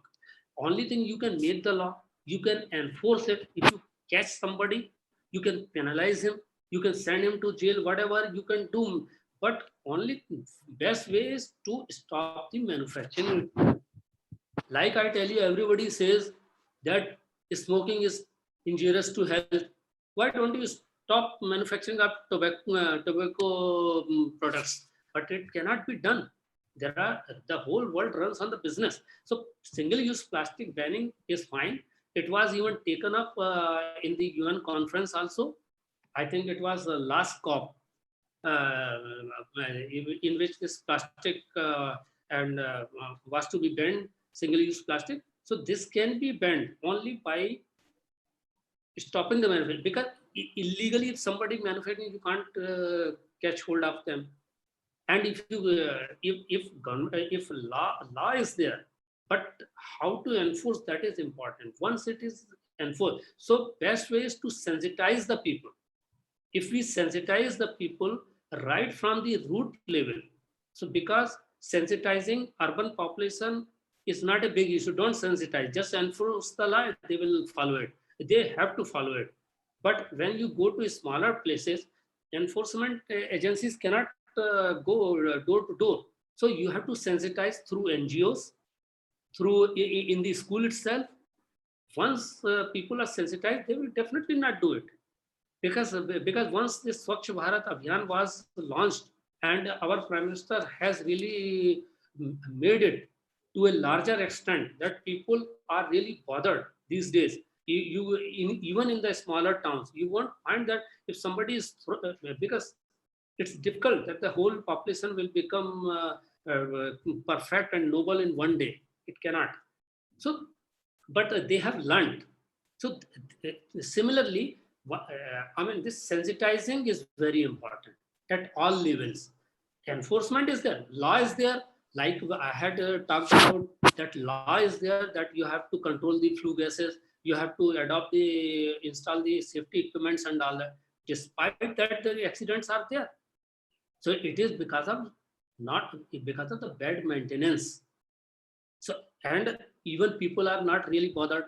Only thing, you can make the law, you can enforce it. If you catch somebody, you can penalize him, you can send him to jail, whatever you can do. But only best way is to stop the manufacturing. Like I tell you, everybody says that smoking is injurious to health. Why don't you stop manufacturing of tobacco products? But it cannot be done. The whole world runs on the business. So single-use plastic banning is fine. It was even taken up in the UN conference also. I think it was the last COP, in which this plastic and was to be banned, single-use plastic. So this can be banned only by stopping the manufacturing, because illegally if somebody manufacturing, you can't catch hold of them. And if you if law is there, but how to enforce, that is important. Once it is enforced, so best way is to sensitize the people. If we sensitize the people right from the root level, so because sensitizing urban population is not a big issue. Don't sensitize, just enforce the law, they will follow it. They have to follow it. But when you go to smaller places, enforcement agencies cannot go door to door. So you have to sensitize through NGOs, through in the school itself. Once people are sensitized, they will definitely not do it. Because once this Swachh Bharat Abhiyan was launched, and our Prime Minister has really made it to a larger extent that people are really bothered these days. Even in the smaller towns, you won't find that if somebody is, because it's difficult that the whole population will become perfect and noble in one day. It cannot. So, but they have learned. So similarly, this sensitizing is very important at all levels. Enforcement is there, law is there. Like I had talked about, that law is there, that you have to control the flue gases, you have to install the safety equipments and all that. Despite that, the accidents are there. So it is because of the bad maintenance. So, and even people are not really bothered.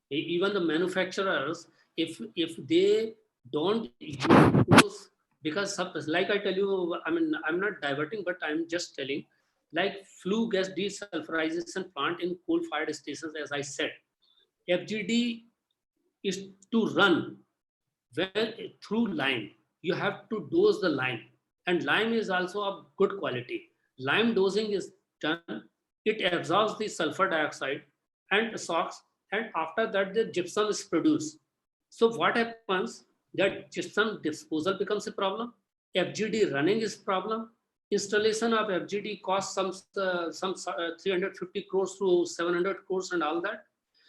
Even the manufacturers, if they don't use, because like I tell you, I'm not diverting, but I'm just telling, like flue gas desulfurization plant in coal-fired stations, as I said. FGD is to run when through lime. You have to dose the lime, and lime is also of good quality. Lime dosing is done, it absorbs the sulfur dioxide and SOx, and after that the gypsum is produced. So what happens, that gypsum disposal becomes a problem, FGD running is problem. Installation of FGD costs some 350 crores to 700 crores and all that.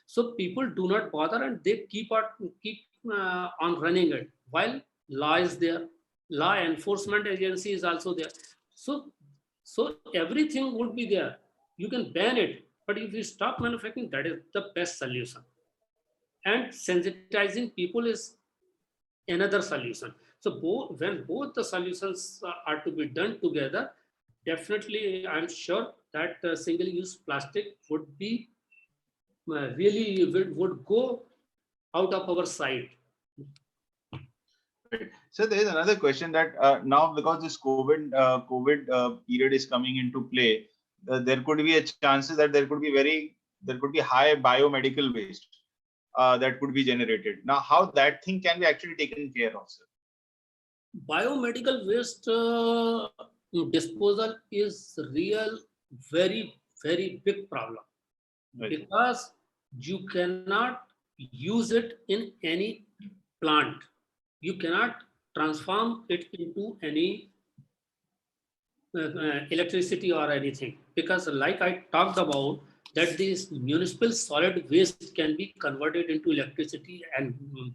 So people do not bother, and they keep on running it while law is there, law enforcement agency is also there. So everything would be there. You can ban it, but if you stop manufacturing, that is the best solution. And sensitizing people is another solution. So when both the solutions are to be done together, definitely I'm sure that single use plastic would be really would go out of our sight. Right. So there is another question that now, because this COVID period is coming into play, there could be a chances that there could be high biomedical waste that could be generated. Now, how that thing can be actually taken care of, sir? Biomedical waste disposal is real very big problem, Right. because you cannot use it in any plant. You cannot transform it into any electricity or anything, because like I talked about, that this municipal solid waste can be converted into electricity and in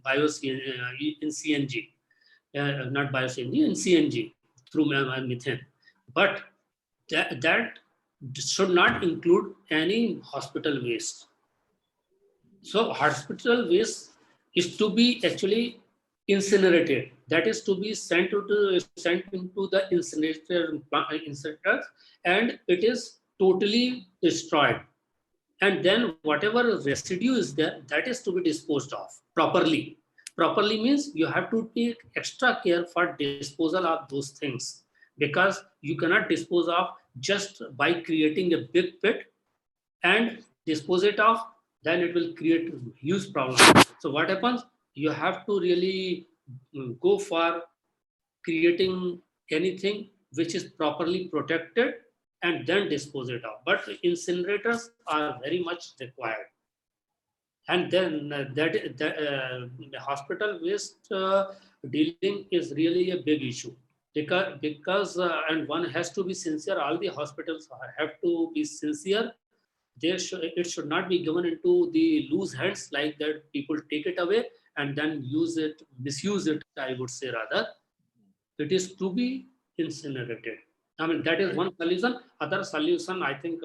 CNG, not bio CNG, in CNG through methane. But that should not include any hospital waste. So hospital waste is to be actually incinerated. That is to be sent into the incinerators, and it is totally destroyed. And then whatever residue is there, that is to be disposed of properly. Properly means you have to take extra care for disposal of those things, because you cannot dispose of just by creating a big pit and dispose it off, then it will create huge problem. So what happens, you have to really go for creating anything which is properly protected and then dispose it off. But incinerators are very much required. And then the hospital waste dealing is really a big issue, because and one has to be sincere. All the hospitals have to be sincere. It should not be given into the loose hands, like that people take it away and then misuse it, I would say rather. It is to be incinerated. I mean, that is one solution. Other solution, I think,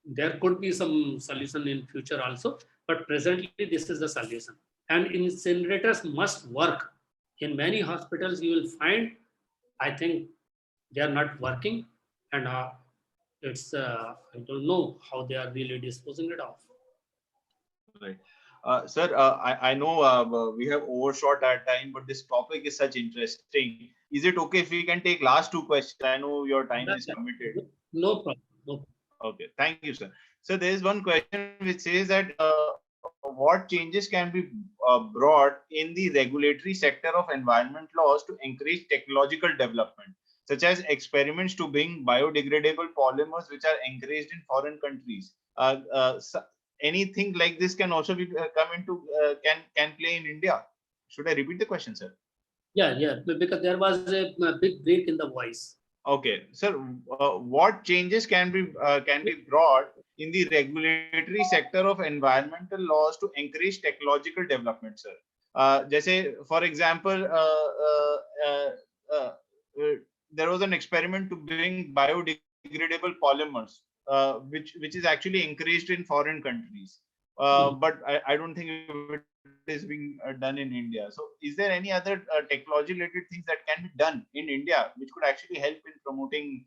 there could be some solution in future also, but presently this is the solution. And incinerators must work. In many hospitals, you will find, I think, they are not working, and I don't know how they are really disposing it off. Right. Sir, I know we have overshot our time, but this topic is such interesting. Is it okay if we can take last two questions? I know your time is committed. No problem. No. Okay, thank you, sir. So there is one question which says that what changes can be brought in the regulatory sector of environment laws to encourage technological development, such as experiments to bring biodegradable polymers which are encouraged in foreign countries? Anything like this can also be come into can play in India. Should I repeat the question, sir? Yeah, because there was a big break in the voice. Okay, sir. What changes can be brought in the regulatory sector of environmental laws to encourage technological development, sir? Jैसे, for example, there was an experiment to bring biodegradable polymers, which is actually encouraged in foreign countries. But I don't think it is being done in India. So, is there any other technology-related things that can be done in India which could actually help in promoting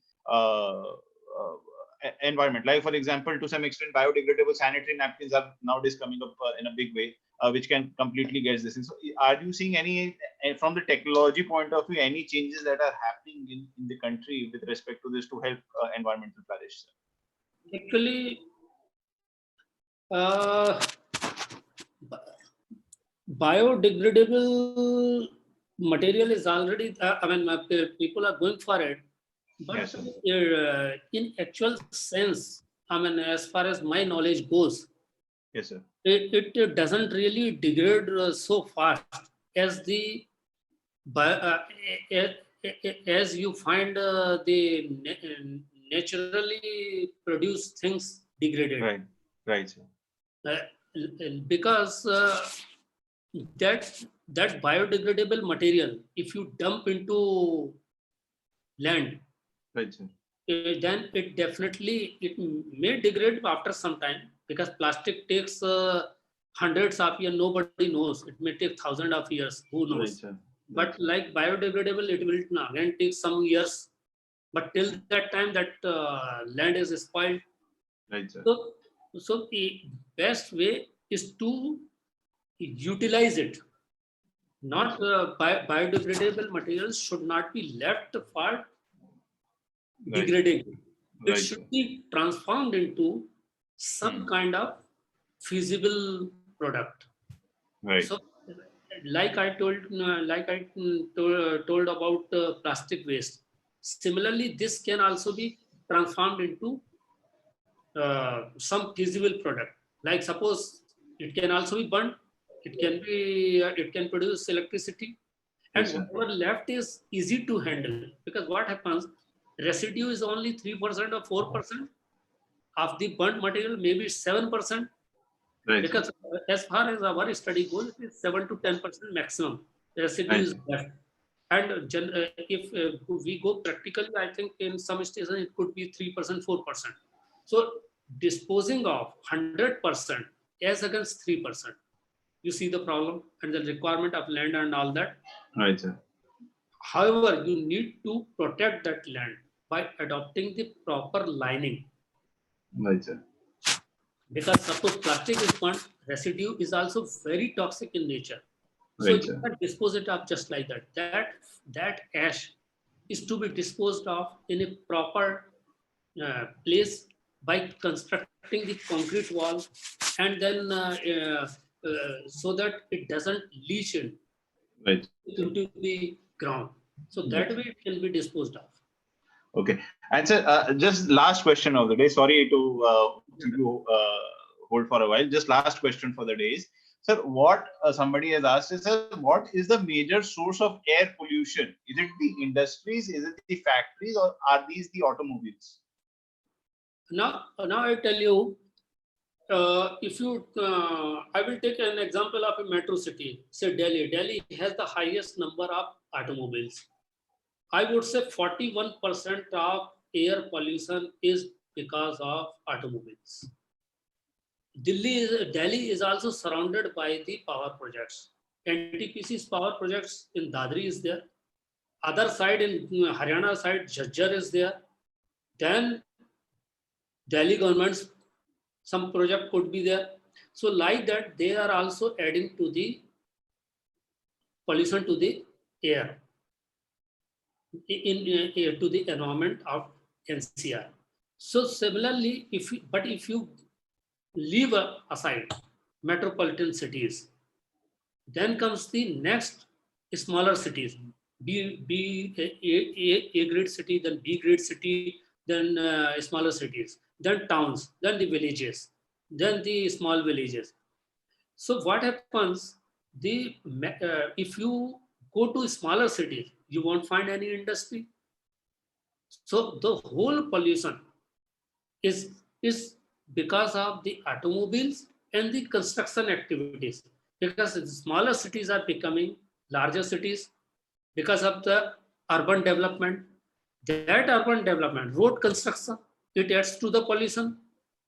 environment? Like, for example, to some extent, biodegradable sanitary napkins are nowadays coming up in a big way. which can completely get this. So are you seeing any, from the technology point of view, any changes that are happening in the country with respect to this to help environmental flourish? Actually, uh, biodegradable material is already, people are going for it, but Yes, sir. in actual sense, as far as my knowledge goes, Yes, sir. it doesn't really degrade so fast as the as you find the naturally produced things degraded. Right. Right, sir. Because that that biodegradable material, if you dump into land, Right, sir. then it definitely it may degrade after some time, because plastic takes hundreds of years. Nobody knows. It may take thousands of years. Who Right, knows? sir. Right, But sir. like biodegradable, it will again take some years. But till that time, that land is spoiled. Right, sir. So the best way is to utilize it. Right, Not sir. biodegradable materials should not be left for Right. degrading. It Right, sir. should be transformed into some kind of feasible product. Right. So, like I told about plastic waste. Similarly, this can also be transformed into some feasible product. Like suppose it can also be burnt. It can produce electricity, Yes, and sir. whatever left is easy to handle, because what happens, residue is only 3% or 4% of the burnt material, maybe 7%, Right, sir. because as far as our study goes, it is 7 to 10% maximum residue Right, is sir. left. And if we go practically, I think in some stations it could be 3%, 4%. So disposing of 100% as against 3%, you see the problem and the requirement of land and all that. Right, sir. However, you need to protect that land by adopting the proper lining. Right, sir. Because suppose plastic is burnt, residue is also very toxic in nature. So Right, you sir. can't dispose it of just like that. That ash is to be disposed of in a proper place by constructing the concrete wall, and then so that it doesn't leach Right, sir. into the ground. So Right, that sir. way it can be disposed of. Okay. And sir, just last question of the day. Sorry to keep you hold for a while. Just last question for the day is, sir, what somebody has asked is, sir, what is the major source of air pollution? Is it the industries? Is it the factories? Or are these the automobiles? Now I tell you, I will take an example of a metro city, say Delhi. Delhi has the highest number of automobiles. I would say 41% of air pollution is because of automobiles. Delhi is also surrounded by the power projects. NTPC's power projects in Dadri is there. Other side in Haryana side, Jhajjar is there. Then Delhi government's some project could be there. So like that, they are also adding to the pollution to the air, to the environment of NCR. So similarly, if you leave aside metropolitan cities, then comes the next smaller cities, A grade city, then B grade city, then smaller cities, then towns, then the villages, then the small villages. So what happens? If you go to smaller cities, you won't find any industry. So the whole pollution is because of the automobiles and the construction activities. Because the smaller cities are becoming larger cities because of the urban development. That urban development, road construction, it adds to the pollution.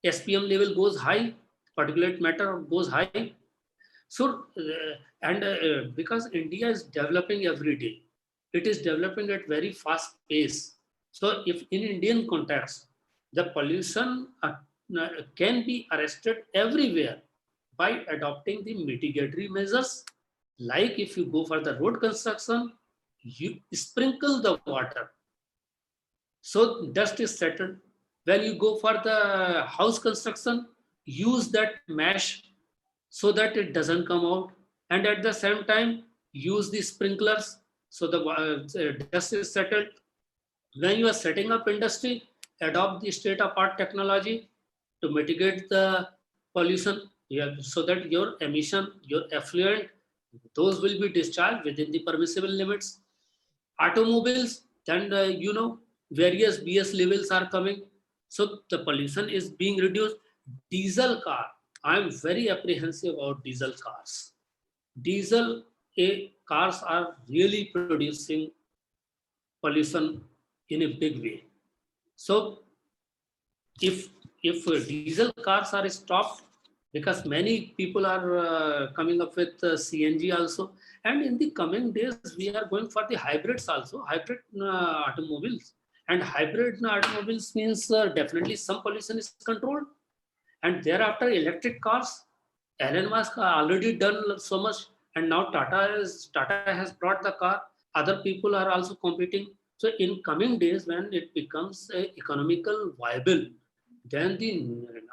SPM level goes high, particulate matter goes high. So, because India is developing every day, it is developing at very fast pace. So, if in Indian context, the pollution can be arrested everywhere by adopting the mitigatory measures. Like if you go for the road construction, you sprinkle the water, so dust is settled. When you go for the house construction, use that mesh so that it doesn't come out. And at the same time, use the sprinklers so the dust is settled. When you are setting up industry, adopt the state of art technology to mitigate the pollution. Yeah, so that your emission, your effluent, those will be discharged within the permissible limits. Automobiles, then various BS levels are coming, so the pollution is being reduced. Diesel car, I am very apprehensive about diesel cars. Diesel cars are really producing pollution in a big way. So if diesel cars are stopped, because many people are coming up with CNG also, and in the coming days we are going for the hybrids also, hybrid automobiles. And hybrid automobiles means definitely some pollution is controlled. And thereafter electric cars, Elon Musk already done so much, and now Tata has brought the car. Other people are also competing. So in coming days, when it becomes economical viable, then the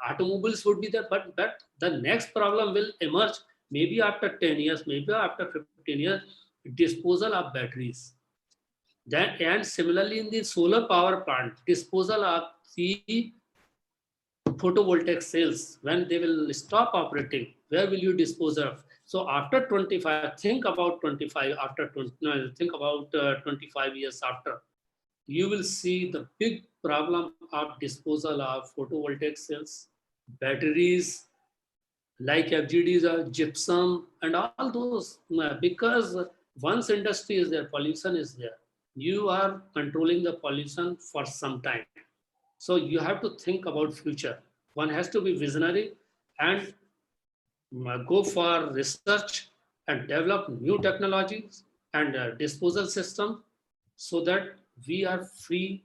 automobiles would be there. But the next problem will emerge maybe after 10 years, maybe after 15 years, disposal of batteries. Then, and similarly in the solar power plant, disposal of the photovoltaic cells, when they will stop operating, where will you dispose of? So after 25, think about 25, after 20, no, think about 25 years after, you will see the big problem of disposal of photovoltaic cells, batteries, like FGDs or gypsum and all those, because once industry is there, pollution is there. You are controlling the pollution for some time. So you have to think about future. One has to be visionary and go for research and develop new technologies and disposal system, so that we are free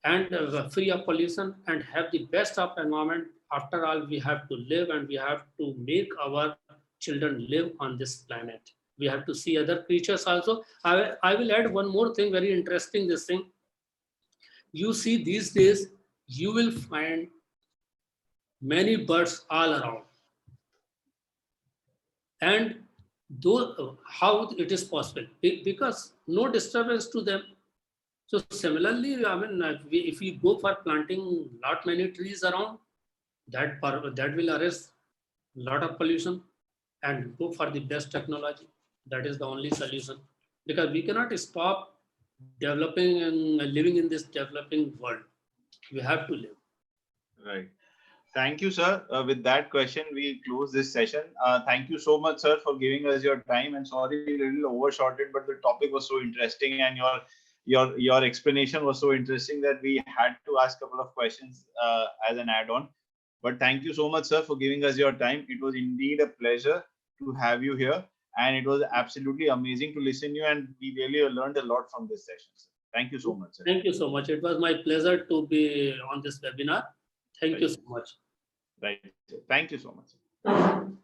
and free of pollution and have the best of environment. After all, we have to live and we have to make our children live on this planet. We have to see other creatures also. I will add one more thing, very interesting this thing. You see these days, you will find many birds all around. And though, how it is possible? Because no disturbance to them. So similarly, I mean, if we go for planting lot many trees around, that will arrest lot of pollution, and go for the best technology. That is the only solution, because we cannot stop developing and living in this developing world. We have to live. Right. Thank you, sir. With that question, we close this session. Thank you so much, sir, for giving us your time. And sorry, a little overshot it, but the topic was so interesting, and your explanation was so interesting that we had to ask a couple of questions as an add-on. But thank you so much, sir, for giving us your time. It was indeed a pleasure to have you here, and it was absolutely amazing to listen to you, and we really learned a lot from this session, sir. Thank you so much, sir. Thank you so much. It was my pleasure to be on this webinar. Thank you so much. Right. Thank you so much.